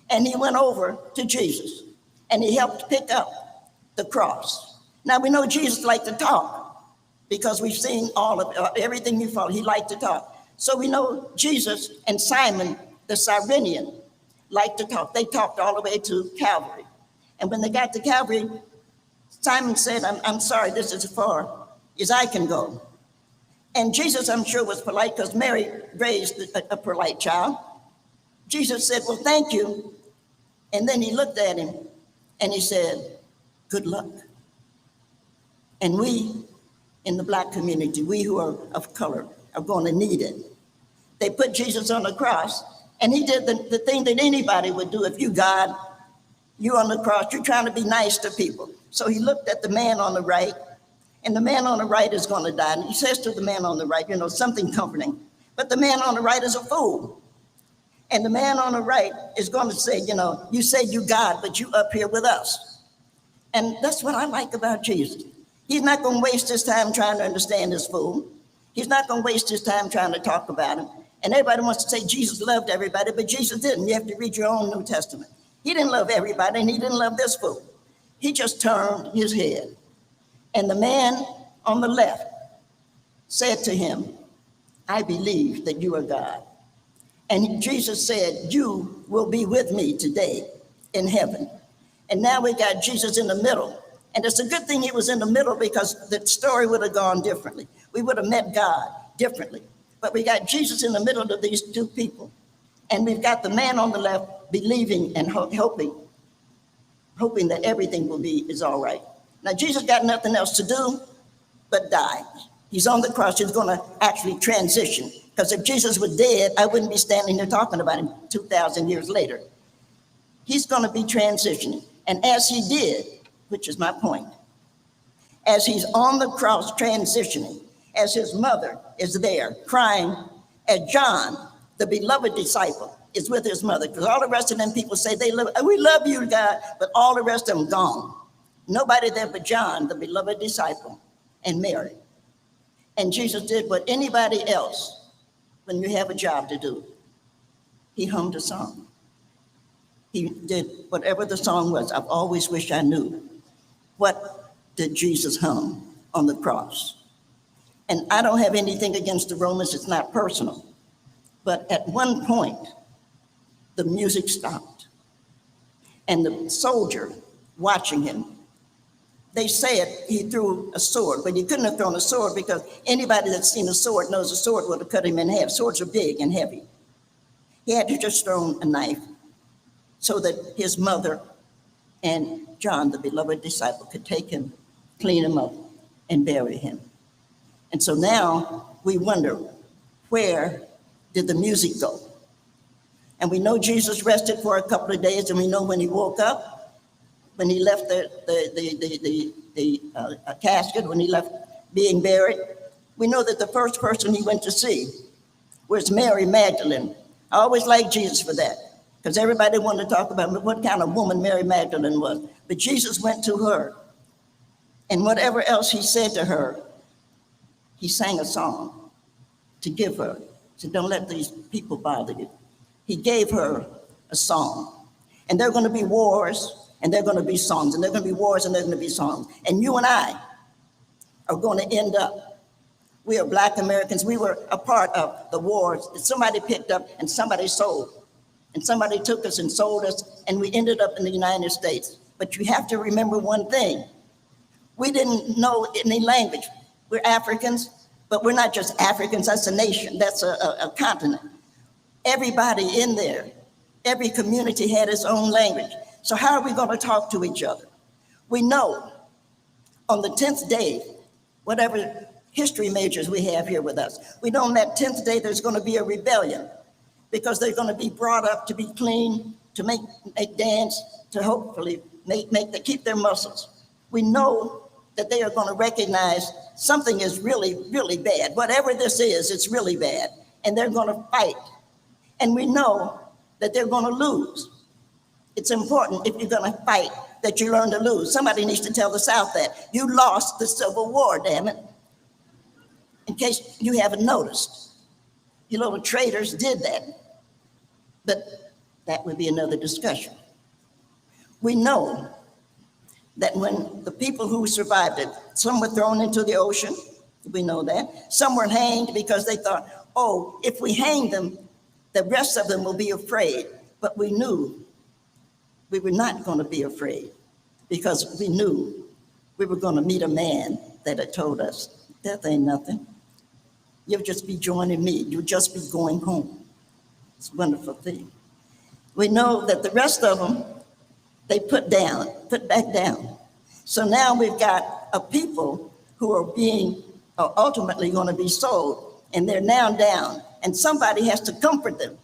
and he went over to Jesus, and he helped pick up the cross. Now, we know Jesus liked to talk because we've seen all of everything you follow. He liked to talk. So we know Jesus and Simon, the Cyrenian, liked to talk. They talked all the way to Calvary. And when they got to Calvary, Simon said, I'm sorry, this is as far as I can go. And Jesus, I'm sure, was polite because Mary raised a polite child. Jesus said, well, thank you. And then he looked at him and he said, good luck. And we in the Black community, we who are of color, are going to need it. They put Jesus on the cross, and he did the thing that anybody would do. If you, God, you on the cross, you're trying to be nice to people. So he looked at the man on the right, and the man on the right is going to die. And he says to the man on the right, something comforting. But the man on the right is a fool. And the man on the right is going to say, you say you God, but you up here with us. And that's what I like about Jesus. He's not going to waste his time trying to understand this fool. He's not going to waste his time trying to talk about him. And everybody wants to say Jesus loved everybody, but Jesus didn't. You have to read your own New Testament. He didn't love everybody, and he didn't love this fool. He just turned his head. And the man on the left said to him, I believe that you are God. And Jesus said, you will be with me today in heaven. And now we got Jesus in the middle. And it's a good thing he was in the middle, because the story would have gone differently. We would have met God differently. But we got Jesus in the middle of these two people. And we've got the man on the left believing and hoping that everything is all right. Now, Jesus got nothing else to do but die. He's on the cross. He's going to actually transition. Because if Jesus was dead, I wouldn't be standing here talking about him 2,000 years later. He's going to be transitioning. And as he did, which is my point, as he's on the cross transitioning, as his mother is there crying, as John, the beloved disciple, is with his mother, because all the rest of them people say we love you, God, but all the rest of them gone. Nobody there but John, the beloved disciple, and Mary. And Jesus did what anybody else, when you have a job to do, he hummed a song. He did whatever the song was. I've always wished I knew. What did Jesus hum on the cross? And I don't have anything against the Romans. It's not personal. But at one point, the music stopped. And the soldier watching him, they said he threw a sword, but he couldn't have thrown a sword, because anybody that's seen a sword knows a sword would have cut him in half. Swords are big and heavy. He had to just throw a knife so that his mother and John, the beloved disciple, could take him, clean him up, and bury him. And so now we wonder, where did the music go? And we know Jesus rested for a couple of days, and we know when he woke up, when he left the casket, when he left being buried, we know that the first person he went to see was Mary Magdalene. I always liked Jesus for that, because everybody wanted to talk about what kind of woman Mary Magdalene was. But Jesus went to her, and whatever else he said to her, he sang a song to give her. He said, don't let these people bother you. He gave her a song. And there are going to be wars, and there are going to be songs, and there are going to be wars, and there are going to be songs. And you and I are going to end up, we are Black Americans, we were a part of the wars that somebody picked up and somebody sold. And somebody took us and sold us, and we ended up in the United States. But you have to remember one thing. We didn't know any language. We're Africans, but we're not just Africans. That's a nation. That's a continent. Everybody in there, every community had its own language. So how are we going to talk to each other? We know on the 10th day, whatever history majors we have here with us, we know on that 10th day there's going to be a rebellion, because they're going to be brought up to be clean, to make dance, to hopefully keep their muscles. We know that they are going to recognize something is really, really bad. Whatever this is, it's really bad. And they're going to fight. And we know that they're going to lose. It's important, if you're going to fight, that you learn to lose. Somebody needs to tell the South that. You lost the Civil War, damn it. In case you haven't noticed. You little traitors did that. But that would be another discussion. We know that when the people who survived it, some were thrown into the ocean, we know that. Some were hanged because they thought, oh, if we hang them, the rest of them will be afraid. But we knew we were not going to be afraid. because we knew we were going to meet a man that had told us, death ain't nothing. You'll just be joining me. You'll just be going home. It's a wonderful thing. We know that the rest of them, they put back down. So now we've got a people who are ultimately going to be sold, and they're now down, and somebody has to comfort them.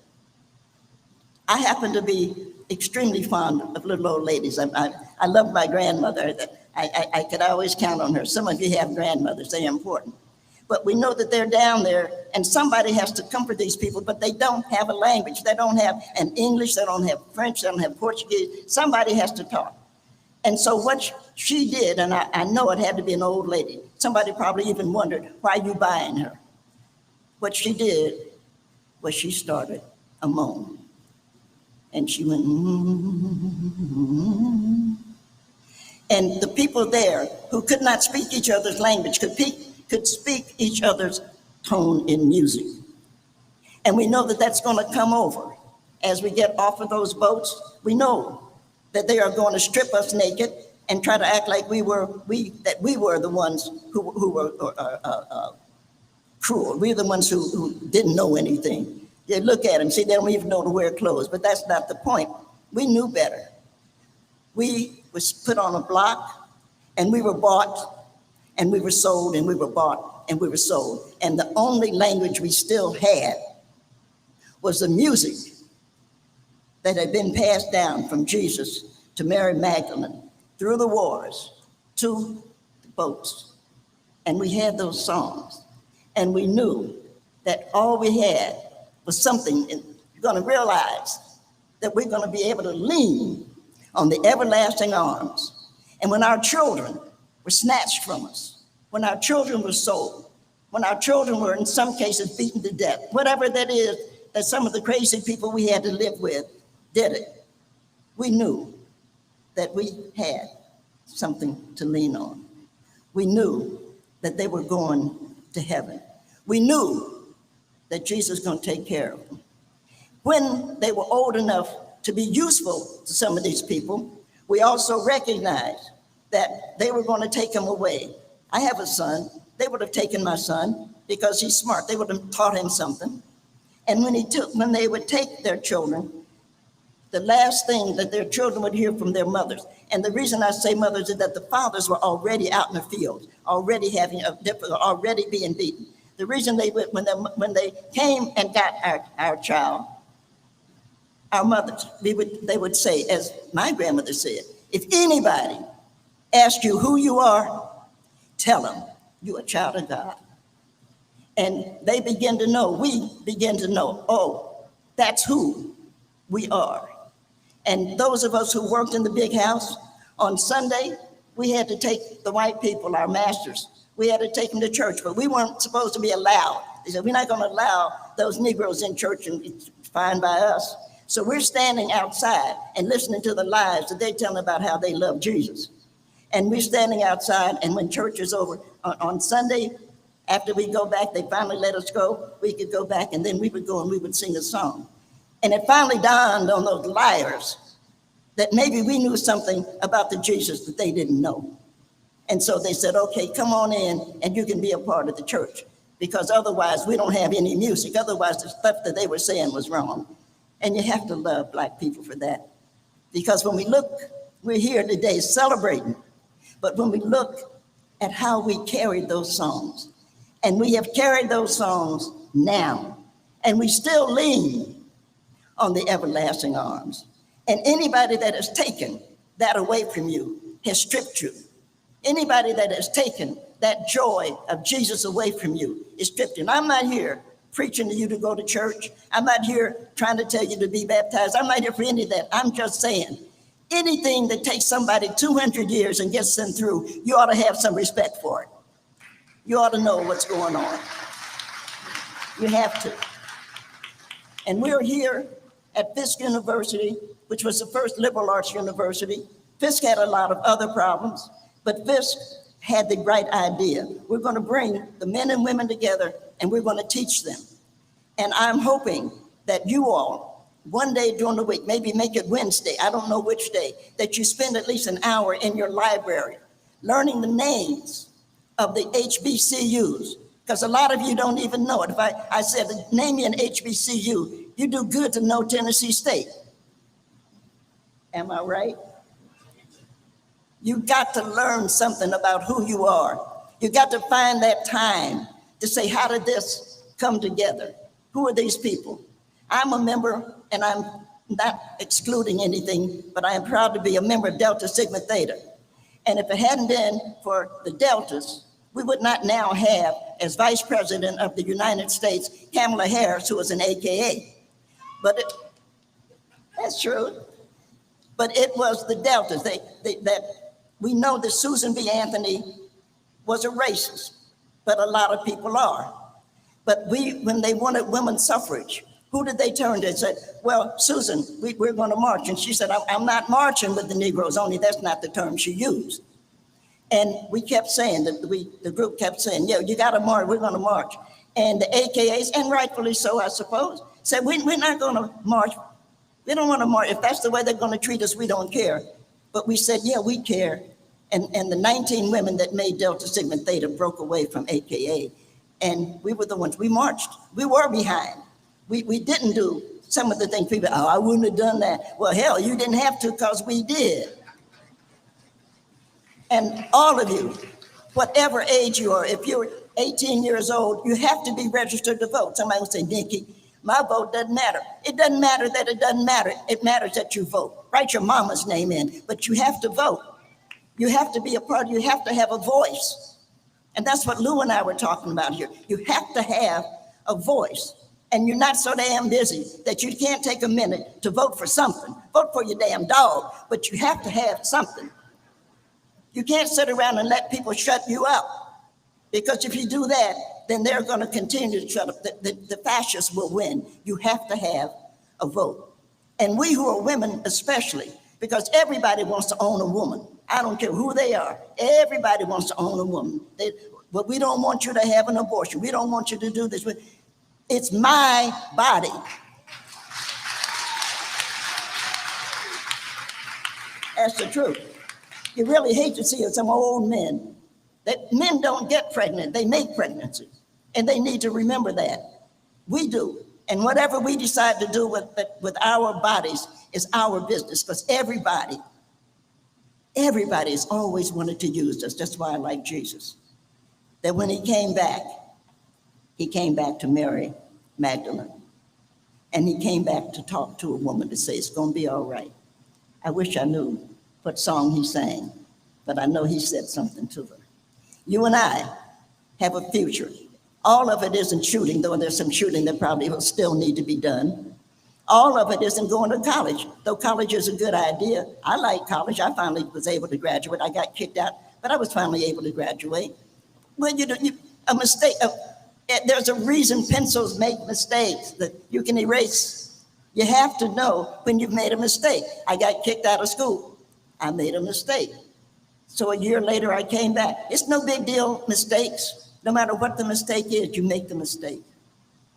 I happen to be extremely fond of little old ladies. I love my grandmother. I could always count on her. Some of you have grandmothers, they're important. But we know that they're down there, and somebody has to comfort these people, but they don't have a language. They don't have an English, they don't have French, they don't have Portuguese. Somebody has to talk. And so what she did, and I know it had to be an old lady. Somebody probably even wondered, why are you buying her? What she did was she started a moan. And she went, And the people there who could not speak each other's language could speak each other's tone in music. And we know that that's going to come over. As we get off of those boats, we know that they are going to strip us naked and try to act like we were the ones who were cruel. We're the ones who didn't know anything. They look at them, see, they don't even know to wear clothes, but that's not the point. We knew better. We was put on a block, and we were bought, and we were sold, and we were bought, and we were sold. And the only language we still had was the music that had been passed down from Jesus to Mary Magdalene, through the wars, to the boats. And we had those songs, and we knew that all we had was something. You're going to realize that we're going to be able to lean on the everlasting arms. And when our children were snatched from us, when our children were sold, when our children were in some cases beaten to death, whatever that is that some of the crazy people we had to live with did it, we knew that we had something to lean on. We knew that they were going to heaven. We knew that Jesus was going to take care of them. When they were old enough to be useful to some of these people, we also recognized that they were going to take him away. I have a son. They would have taken my son because he's smart. They would have taught him something. And when they would take their children, the last thing that their children would hear from their mothers, and the reason I say mothers is that the fathers were already out in the field, already already being beaten. The reason they would, when they came and got our child, our mothers, they would say, as my grandmother said, if anybody asks you who you are, tell them you're a child of God. And they begin to know, we begin to know, oh, that's who we are. And those of us who worked in the big house, on Sunday, we had to take the white people, our masters, we had to take them to church, but we weren't supposed to be allowed. They said, we're not going to allow those Negroes in church, and it's fine by us. So we're standing outside and listening to the lies that they tell about how they love Jesus. And we're standing outside, and when church is over on Sunday, after we go back, they finally let us go. We could go back, and then we would go and we would sing a song. And it finally dawned on those liars that maybe we knew something about the Jesus that they didn't know. And so they said, okay, come on in and you can be a part of the church, because otherwise we don't have any music. Otherwise the stuff that they were saying was wrong. And you have to love Black people for that. Because when we look, we're here today celebrating, but when we look at how we carried those songs, and we have carried those songs now, and we still lean on the everlasting arms. And anybody that has taken that away from you has stripped you. Anybody that has taken that joy of Jesus away from you is stripped you. And I'm not here preaching to you to go to church. I'm not here trying to tell you to be baptized. I'm not here for any of that. I'm just saying, anything that takes somebody 200 years and gets them through, you ought to have some respect for it. You ought to know what's going on. You have to. And we're here at Fisk University, which was the first liberal arts university. Fisk had a lot of other problems, but Fisk had the right idea. We're going to bring the men and women together, and we're going to teach them. And I'm hoping that you all one day during the week, maybe make it Wednesday, I don't know which day, that you spend at least an hour in your library learning the names of the HBCUs, because a lot of you don't even know it. If I said, name me an HBCU, you do good to know Tennessee State. Am I right? You got to learn something about who you are. You got to find that time to say, how did this come together? Who are these people? I'm a member, and I'm not excluding anything, but I am proud to be a member of Delta Sigma Theta. And if it hadn't been for the Deltas, we would not now have, as Vice President of the United States, Kamala Harris, who is an AKA. But that's true. But it was the Deltas that we know that Susan B. Anthony was a racist, but a lot of people are. But when they wanted women's suffrage, who did they turn to? They said, well, Susan, we're going to march. And she said, I'm not marching with the Negroes, only that's not the term she used. And we kept saying, the group kept saying, yeah, you got to march, we're going to march. And the AKAs, and rightfully so, I suppose, said, we're not going to march. We don't want to march. If that's the way they're going to treat us, we don't care. But we said, yeah, we care. And the 19 women that made Delta Sigma Theta broke away from AKA. And we were the ones, we marched. We were behind. We didn't do some of the things people, oh, I wouldn't have done that. Well, hell, you didn't have to because we did. And all of you, whatever age you are, if you're 18 years old, you have to be registered to vote. Somebody will say, Nikki, my vote doesn't matter. It doesn't matter that it doesn't matter. It matters that you vote. Write your mama's name in, but you have to vote. You have to be a part, you have to have a voice. And that's what Lou and I were talking about here. You have to have a voice. And you're not so damn busy that you can't take a minute to vote for something. Vote for your damn dog, but you have to have something. You can't sit around and let people shut you up, because if you do that, then they're going to continue to shut up. The fascists will win. You have to have a vote. And we who are women especially, because everybody wants to own a woman. I don't care who they are. Everybody wants to own a woman. But we don't want you to have an abortion. We don't want you to do this. It's my body. That's the truth. You really hate to see some old men. That men don't get pregnant, they make pregnancies. And they need to remember that. We do. And whatever we decide to do with our bodies is our business, because everybody has always wanted to use us. That's why I like Jesus. That when he came back to Mary Magdalene. And he came back to talk to a woman to say, it's going to be all right. I wish I knew what song he sang, but I know he said something to her. You and I have a future. All of it isn't shooting, though there's some shooting that probably will still need to be done. All of it isn't going to college, though college is a good idea. I like college. I finally was able to graduate. I got kicked out, but I was finally able to graduate. Well, a mistake, there's a reason pencils make mistakes that you can erase. You have to know when you've made a mistake. I got kicked out of school. I made a mistake. So a year later, I came back. It's no big deal, mistakes. No matter what the mistake is, you make the mistake.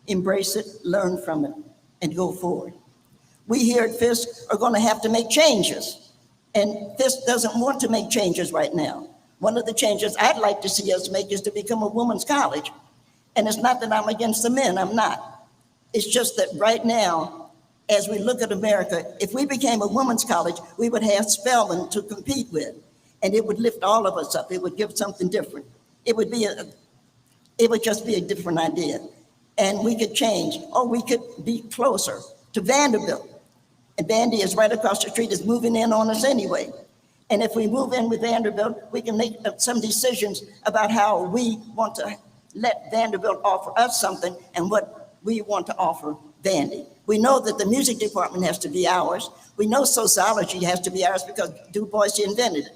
Embrace it, learn from it, and go forward. We here at Fisk are going to have to make changes. And Fisk doesn't want to make changes right now. One of the changes I'd like to see us make is to become a women's college. And it's not that I'm against the men, I'm not. It's just that right now, as we look at America, if we became a women's college, we would have Spelman to compete with. And it would lift all of us up. It would give something different. It would just be a different idea. And we could change, or we could be closer to Vanderbilt. And Vandy is right across the street, is moving in on us anyway. And if we move in with Vanderbilt, we can make some decisions about how we want to let Vanderbilt offer us something and what we want to offer Vandy. We know that the music department has to be ours. We know sociology has to be ours because Du Bois invented it.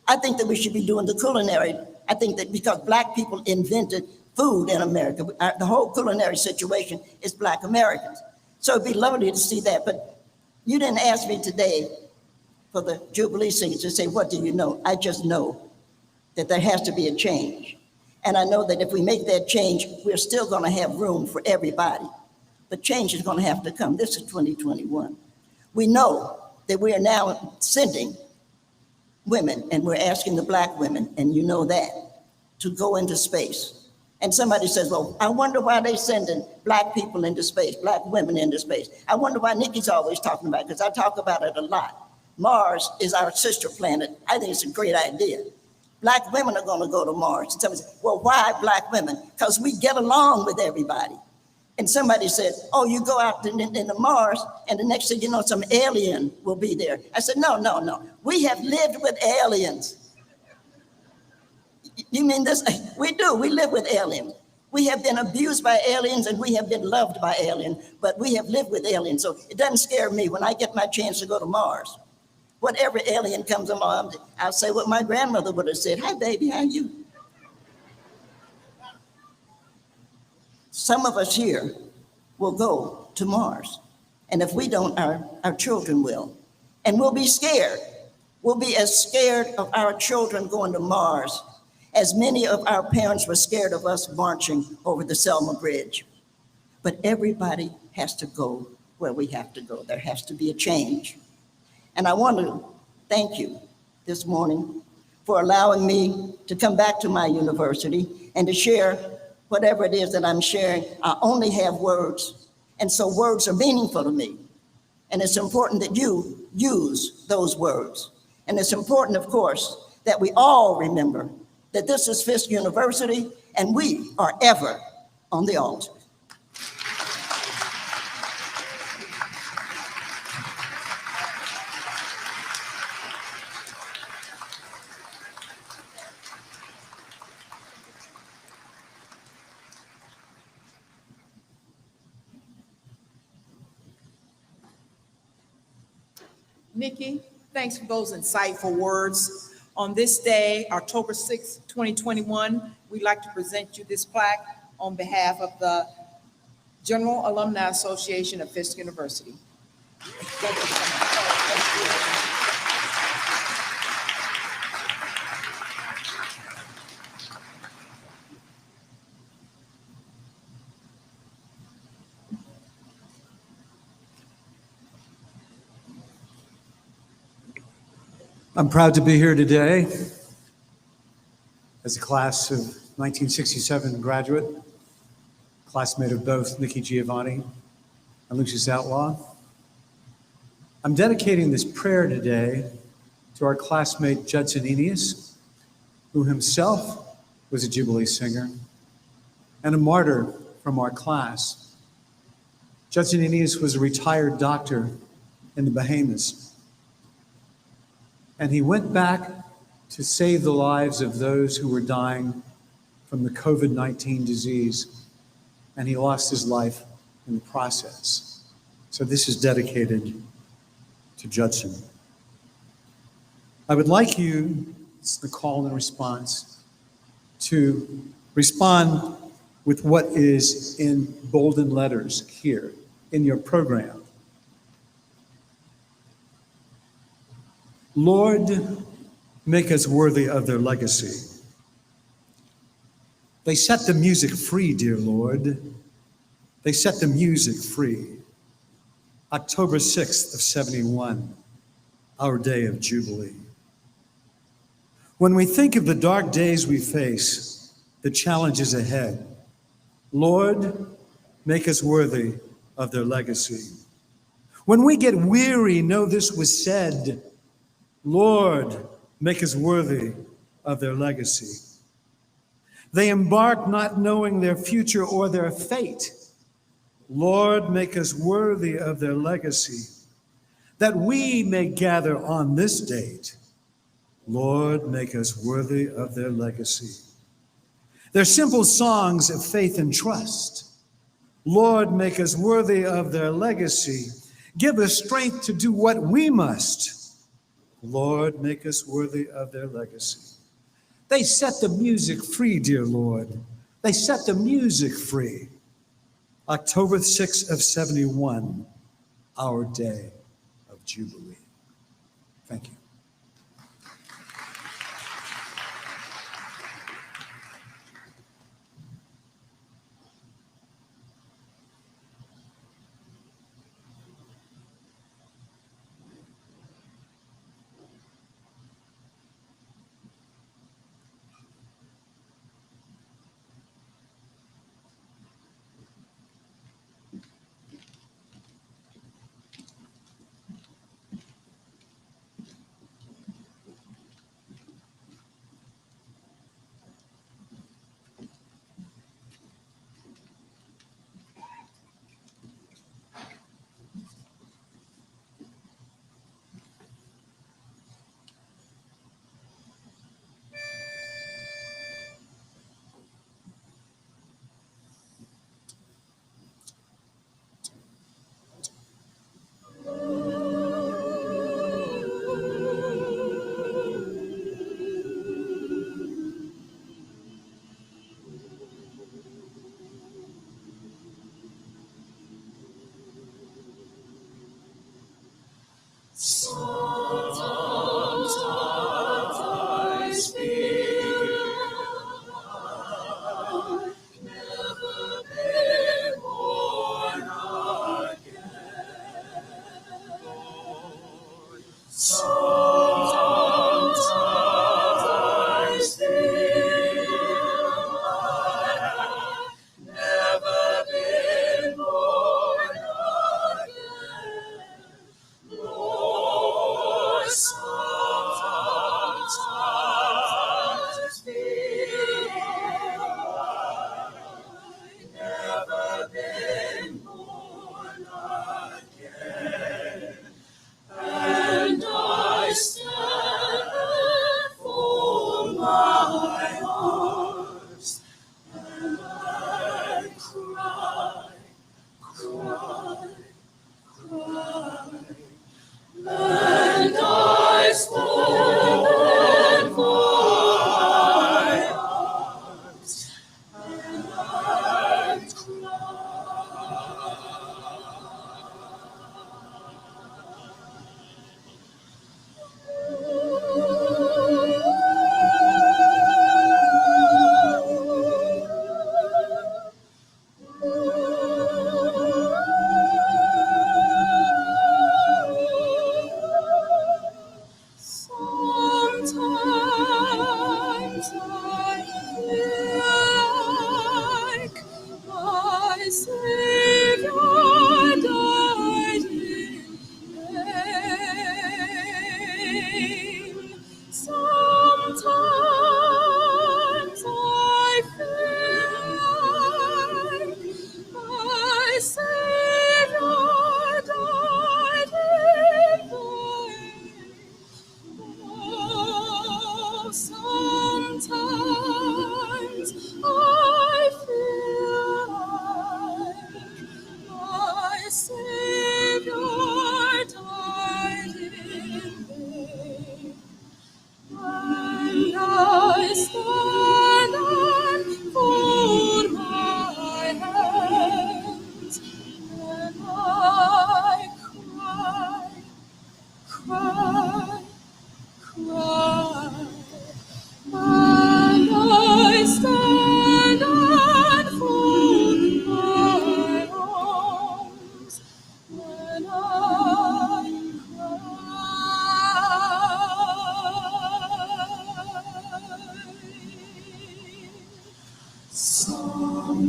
I think that we should be doing the culinary. I think that because Black people invented food in America, the whole culinary situation is Black Americans. So it'd be lovely to see that. But you didn't ask me today for the Jubilee Singers to say, what do you know? I just know that there has to be a change. And I know that if we make that change, we're still going to have room for everybody. but change is going to have to come. This is 2021. We know that we are now sending women, and we're asking the Black women, and you know that, to go into space. And somebody says, well, I wonder why they're sending Black people into space, Black women into space. I wonder why Nikki's always talking about it, because I talk about it a lot. Mars is our sister planet. I think it's a great idea. Black women are going to go to Mars. And somebody said, well, why Black women? Because we get along with everybody. And somebody said, oh, you go out into Mars, and the next thing you know, some alien will be there. I said, no, no, no. We have lived with aliens. You mean this? We do. We live with aliens. We have been abused by aliens, and we have been loved by aliens, but we have lived with aliens. So it doesn't scare me when I get my chance to go to Mars. Whatever alien comes along, I'll say what my grandmother would have said. Hi, baby, how are you? Some of us here will go to Mars. And if we don't, our children will. And we'll be scared. We'll be as scared of our children going to Mars as many of our parents were scared of us marching over the Selma Bridge. But everybody has to go where we have to go. There has to be a change. And I want to thank you this morning for allowing me to come back to my university and to share whatever it is that I'm sharing. I only have words, and so words are meaningful to me. And it's important that you use those words. And it's important, of course, that we all remember that this is Fisk University, and we are ever on the altar. Nikki, thanks for those insightful words. On this day, October 6, 2021, we'd like to present you this plaque on behalf of the General Alumni Association of Fisk University. Thank you so much. I'm proud to be here today as a class of 1967 graduate, classmate of both Nikki Giovanni and Lucius Outlaw. I'm dedicating this prayer today to our classmate Judson Eneas, who himself was a Jubilee singer and a martyr from our class. Judson Eneas was a retired doctor in the Bahamas. And he went back to save the lives of those who were dying from the COVID-19 disease, and he lost his life in the process. So this is dedicated to Judson. I would like you, it's the call and response, to respond with what is in bolden letters here in your program. Lord, make us worthy of their legacy. They set the music free, dear Lord. They set the music free. October 6th of 71, our day of Jubilee. When we think of the dark days we face, the challenges ahead, Lord, make us worthy of their legacy. When we get weary, know this was said, Lord, make us worthy of their legacy. They embark not knowing their future or their fate. Lord, make us worthy of their legacy, that we may gather on this date. Lord, make us worthy of their legacy. Their simple songs of faith and trust. Lord, make us worthy of their legacy. Give us strength to do what we must. Lord, make us worthy of their legacy. They set the music free, dear Lord. They set the music free. October 6th of 71, our day of Jubilee. Thank you.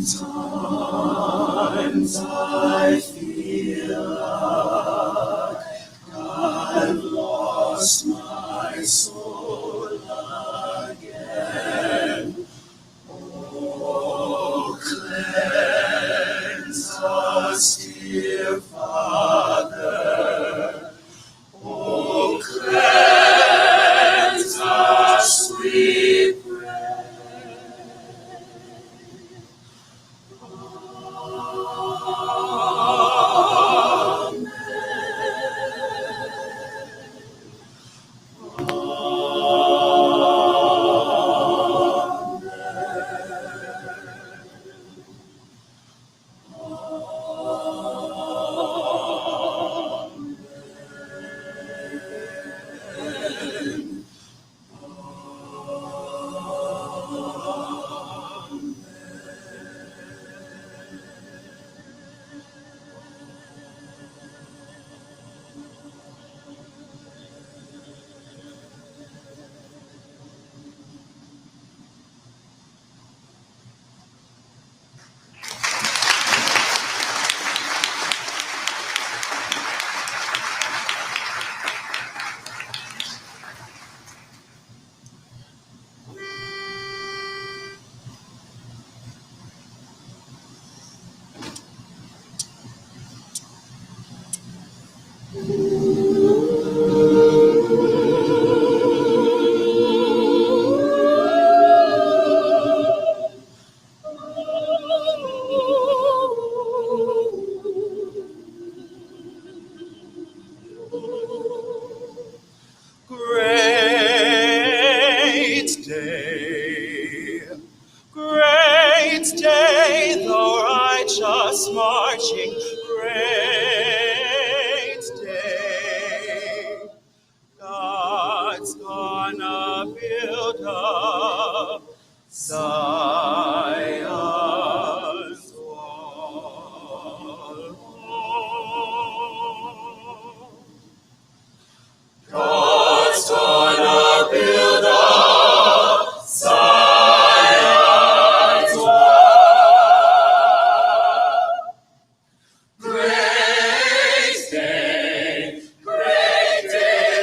Sometimes I feel like I've lost my soul again. Oh, cleanse us, dear Father. Oh, cleanse us, we pray. Great day, the righteous marching, great day. God's gonna build up Zion's wall. God's gonna build up Zion's wall. Great day,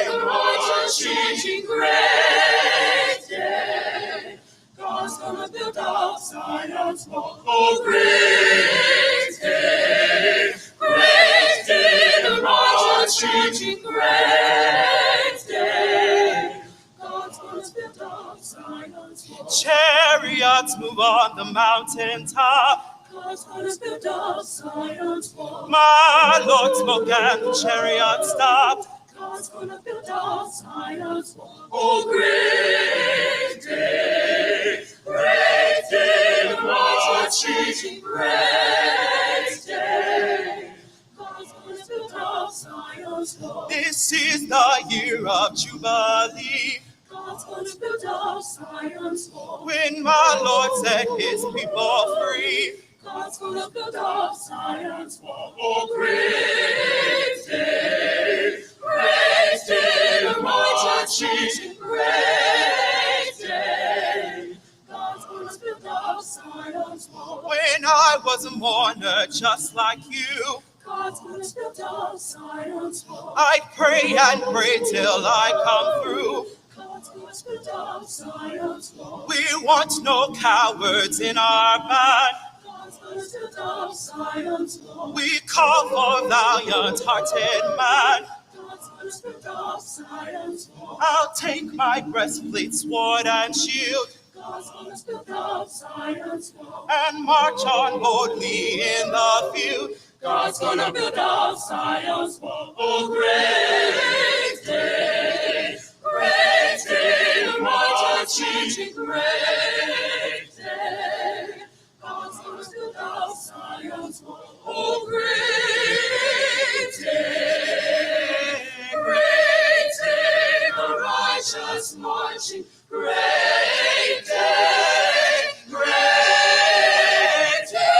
the righteous changing, great day. God's gonna build up Zion's wall. Oh, great day, the righteous changing, great day. God's gonna build up Zion's wall. Chariots move on the mountaintop. God's gonna build up Zion's wall. My Lord spoke and the chariot stopped. God's gonna build up Zion's wall. Oh, great day, the righteous changing, great day. God's gonna build up Zion's wall. This is the year of Jubilee. God's gonna build up Zion's wall. When my Lord set his people free. God's gonna build up Zion's wall. Oh, great day, the righteous changing, great day. God's gonna build up Zion's wall. When I was a mourner just like you. God's goodness built up Zion's wall. I'd pray and pray till I come through. God's goodness built up Zion's wall. We want no cowards in our band. God's goodness built up Zion's wall. We call for valiant-hearted man. God's goodness built up Zion's wall. I'll take my breastplate, sword, and shield, God's goodness built up Zion's wall. and march on boldly in the field. God's gonna build up Zion's wall. Oh, great day, the righteous changing, great day. God's gonna build up Zion's wall. Oh, great day, the righteous marching, great day, great day.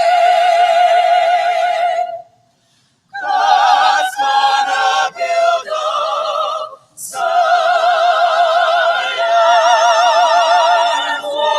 God's gonna build up Zion's wall.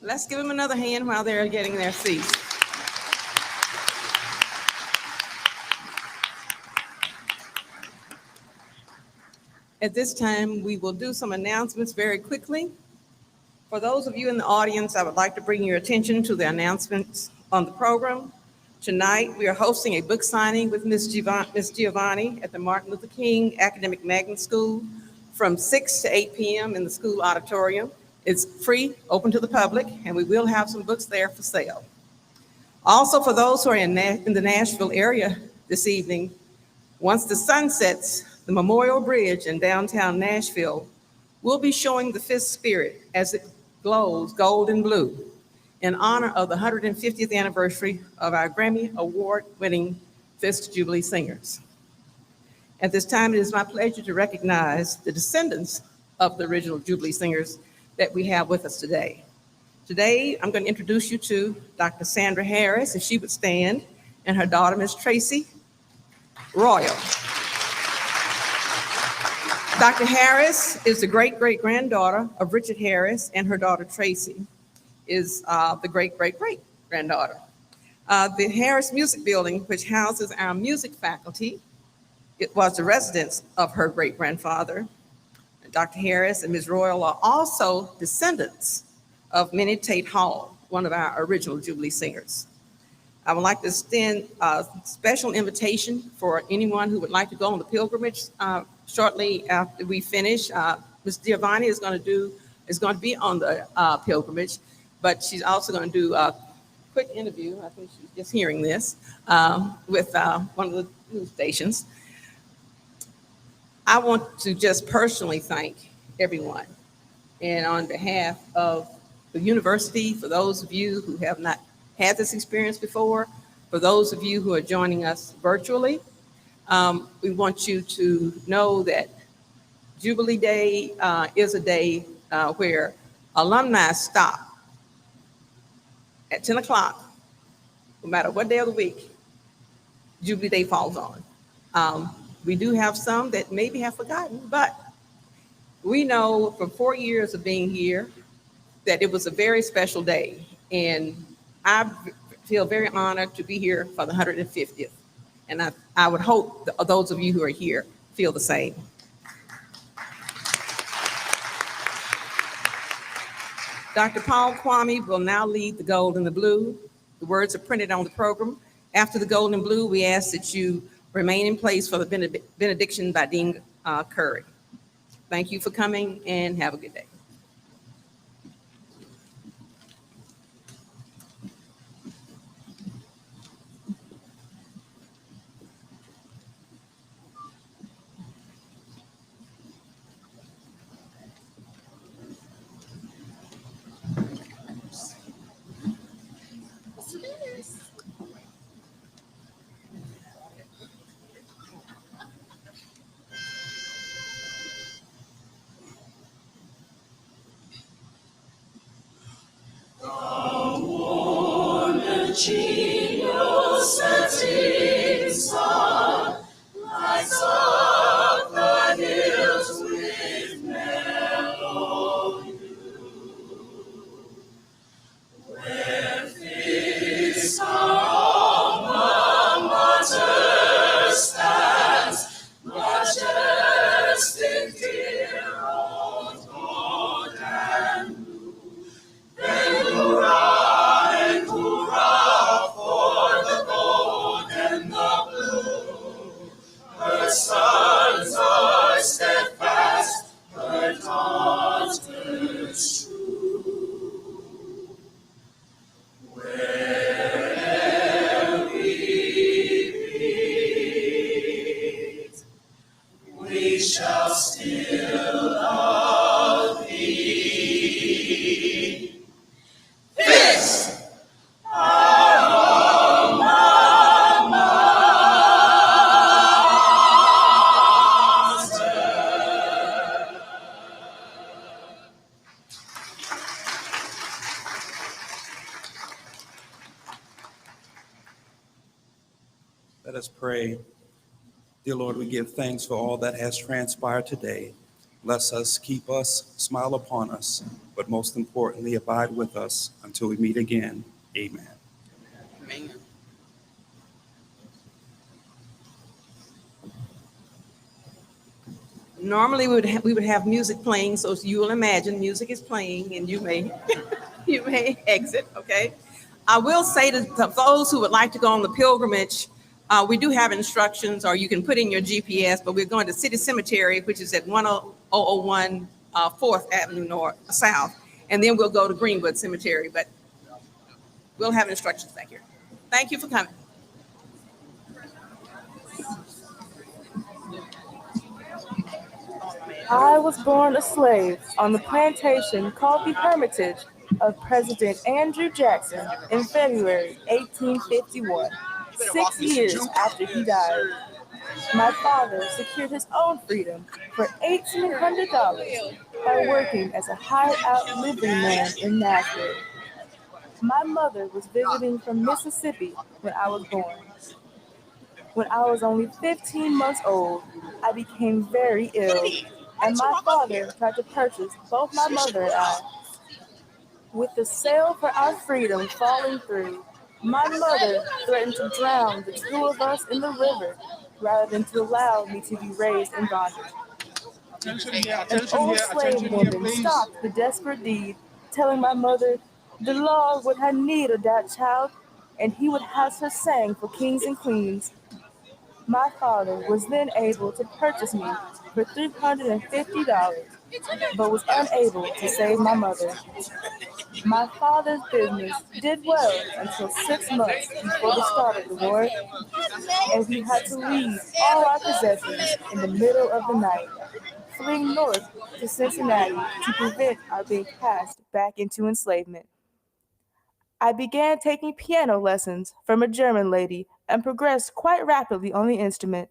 Let's give them another hand while they're getting their seats. At this time, we will do some announcements very quickly. For those of you in the audience, I would like to bring your attention to the announcements on the program. Tonight, we are hosting a book signing with Ms. Giovanni at the Martin Luther King Academic Magnet School from 6 to 8 p.m. in the school auditorium. It's free, open to the public, and we will have some books there for sale. Also, for those who are in the Nashville area this evening, once the sun sets, the Memorial Bridge in downtown Nashville will be showing the Fisk spirit as it glows gold and blue in honor of the 150th anniversary of our Grammy Award-winning Fisk Jubilee Singers. At this time, it is my pleasure to recognize the descendants of the original Jubilee Singers that we have with us today. Today, I'm going to introduce you to Dr. Sandra Harris, if she would stand, and her daughter, Ms. Tracy Royal. Dr. Harris is the great-great-granddaughter of Richard Harris, and her daughter, Tracy, is the great-great-great-granddaughter. The Harris Music Building, which houses our music faculty, it was the residence of her great-grandfather. Dr. Harris and Ms. Royal are also descendants of Minnie Tate Hall, one of our original Jubilee Singers. I would like to extend a special invitation for anyone who would like to go on the pilgrimage shortly after we finish. Ms. Giovanni is going to be on the pilgrimage, but she's also going to do a quick interview. I think she's just hearing this with one of the news stations. I want to just personally thank everyone. And on behalf of the university, for those of you who have not had this experience before, for those of you who are joining us virtually, we want you to know that Jubilee Day is a day where alumni stop at 10 o'clock, no matter what day of the week, Jubilee Day falls on. We do have some that maybe have forgotten, but we know from 4 years of being here that it was a very special day. And I feel very honored to be here for the 150th. And I would hope that those of you who are here feel the same. Dr. Paul Kwame will now lead the gold and the blue. The words are printed on the program. After the gold and blue, we ask that you remain in place for the benediction by Dean Curry. Thank you for coming and have a good day. we shall still love thee. Fisk, our alma mater. Let us pray. Dear Lord, we give thanks for all that has transpired today. Bless us, keep us, smile upon us, but most importantly, abide with us until we meet again. Amen. Amen. Normally, we would have music playing, so you will imagine music is playing, and you may you may exit. Okay. I will say to those who would like to go on the pilgrimage, we do have instructions, or you can put in your GPS. But we're going to City Cemetery, which is at 10001 4th Avenue North South, and then we'll go to Greenwood Cemetery. But we'll have instructions back here. Thank you for coming. I was born a slave on the plantation called the Hermitage of President Andrew Jackson in February 1851, 6 years after he died. My father secured his own freedom for $1,800 by working as a hired-out liveryman in Nashville. My mother was visiting from Mississippi when I was born. When I was only 15 months old, I became very ill, and my father tried to purchase both my mother and I. With the sale for our freedom falling through, my mother threatened to drown the two of us in the river rather than to allow me to be raised in bondage. An old slave woman stopped the desperate deed, telling my mother the Lord would have need of that child, and he would have her sang for kings and queens. My father was then able to purchase me for $350, but was unable to save my mother. My father's business did well until 6 months before the start of the war, and we had to leave all our possessions in the middle of the night, fleeing north to Cincinnati to prevent our being cast back into enslavement. I began taking piano lessons from a German lady and progressed quite rapidly on the instrument.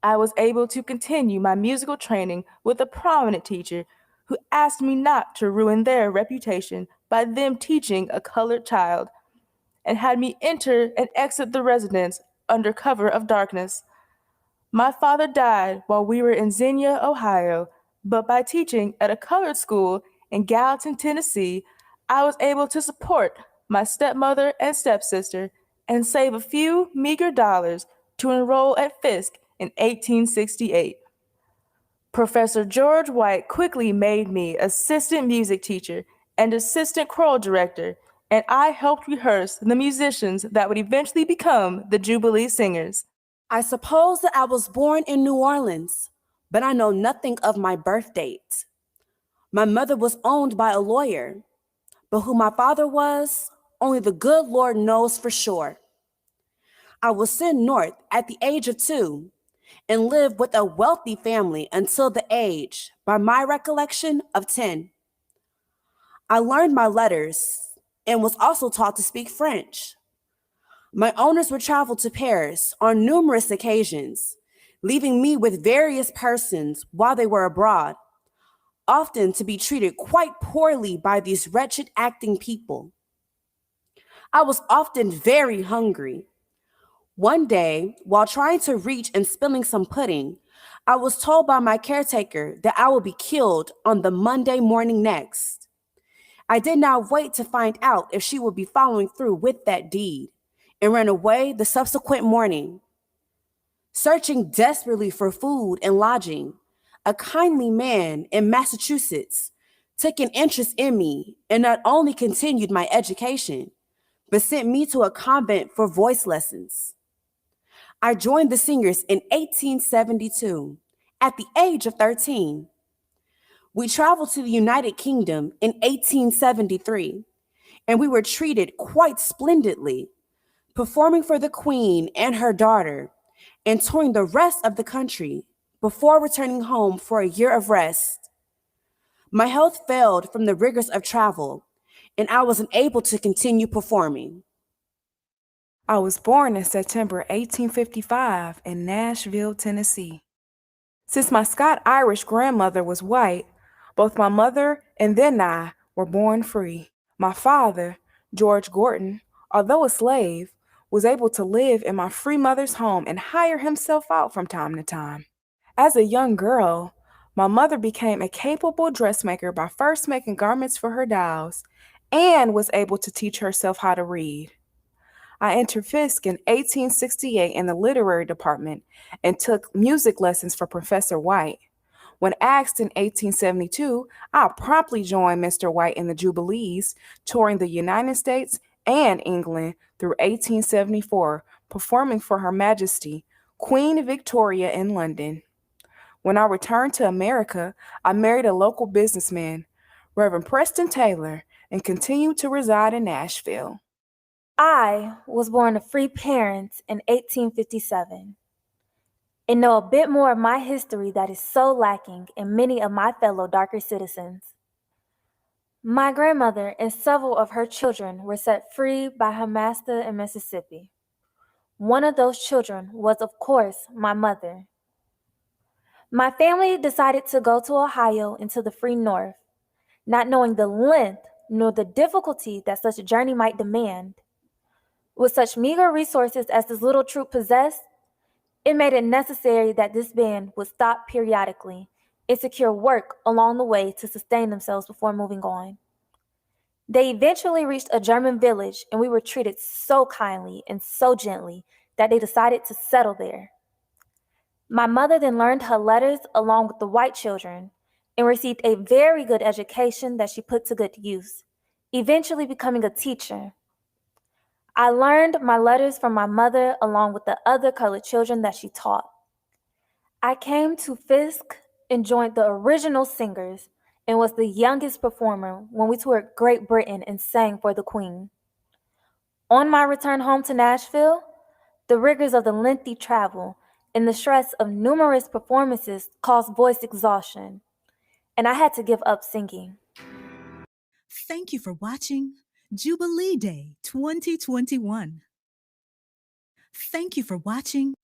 I was able to continue my musical training with a prominent teacher who asked me not to ruin their reputation by them teaching a colored child, and had me enter and exit the residence under cover of darkness. My father died while we were in Xenia, Ohio, but by teaching at a colored school in Gallatin, Tennessee, I was able to support my stepmother and stepsister and save a few meager dollars to enroll at Fisk in 1868. Professor George White quickly made me assistant music teacher and assistant choral director, and I helped rehearse the musicians that would eventually become the Jubilee Singers. I suppose that I was born in New Orleans, but I know nothing of my birth date. My mother was owned by a lawyer, but who my father was, only the good Lord knows for sure. I was sent north at the age of 2 and lived with a wealthy family until the age, by my recollection, of 10. I learned my letters and was also taught to speak French. My owners would travel to Paris on numerous occasions, leaving me with various persons while they were abroad, often to be treated quite poorly by these wretched acting people. I was often very hungry. One day, while trying to reach and spilling some pudding, I was told by my caretaker that I would be killed on the Monday morning next. I did not wait to find out if she would be following through with that deed, and ran away the subsequent morning. Searching desperately for food and lodging, a kindly man in Massachusetts took an interest in me and not only continued my education, but sent me to a convent for voice lessons. I joined the Singers in 1872 at the age of 13. We traveled to the United Kingdom in 1873, and we were treated quite splendidly, performing for the Queen and her daughter, and touring the rest of the country, before returning home for a year of rest. My health failed from the rigors of travel, and I was unable to continue performing. I was born in September 1855 in Nashville, Tennessee. Since my Scot-Irish grandmother was white, both my mother and then I were born free. My father, George Gorton, although a slave, was able to live in my free mother's home and hire himself out from time to time. As a young girl, my mother became a capable dressmaker by first making garments for her dolls and was able to teach herself how to read. I entered Fisk in 1868 in the literary department and took music lessons for Professor White. When asked in 1872, I promptly joined Mr. White in the Jubilees, touring the United States and England through 1874, performing for Her Majesty, Queen Victoria in London. When I returned to America, I married a local businessman, Reverend Preston Taylor, and continued to reside in Nashville. I was born to free parents in 1857 and know a bit more of my history that is so lacking in many of my fellow darker citizens. My grandmother and several of her children were set free by her master in Mississippi. One of those children was, of course, my mother. My family decided to go to Ohio into the free North, not knowing the length nor the difficulty that such a journey might demand. With such meager resources as this little troop possessed, it made it necessary that this band would stop periodically and secure work along the way to sustain themselves before moving on. They eventually reached a German village, and we were treated so kindly and so gently that they decided to settle there. My mother then learned her letters along with the white children and received a very good education that she put to good use, eventually becoming a teacher. I learned my letters from my mother along with the other colored children that she taught. I came to Fisk and joined the original singers and was the youngest performer when we toured Great Britain and sang for the Queen. On my return home to Nashville, the rigors of the lengthy travel and the stress of numerous performances caused voice exhaustion, and I had to give up singing. Thank you for watching Jubilee Day 2021. Thank you for watching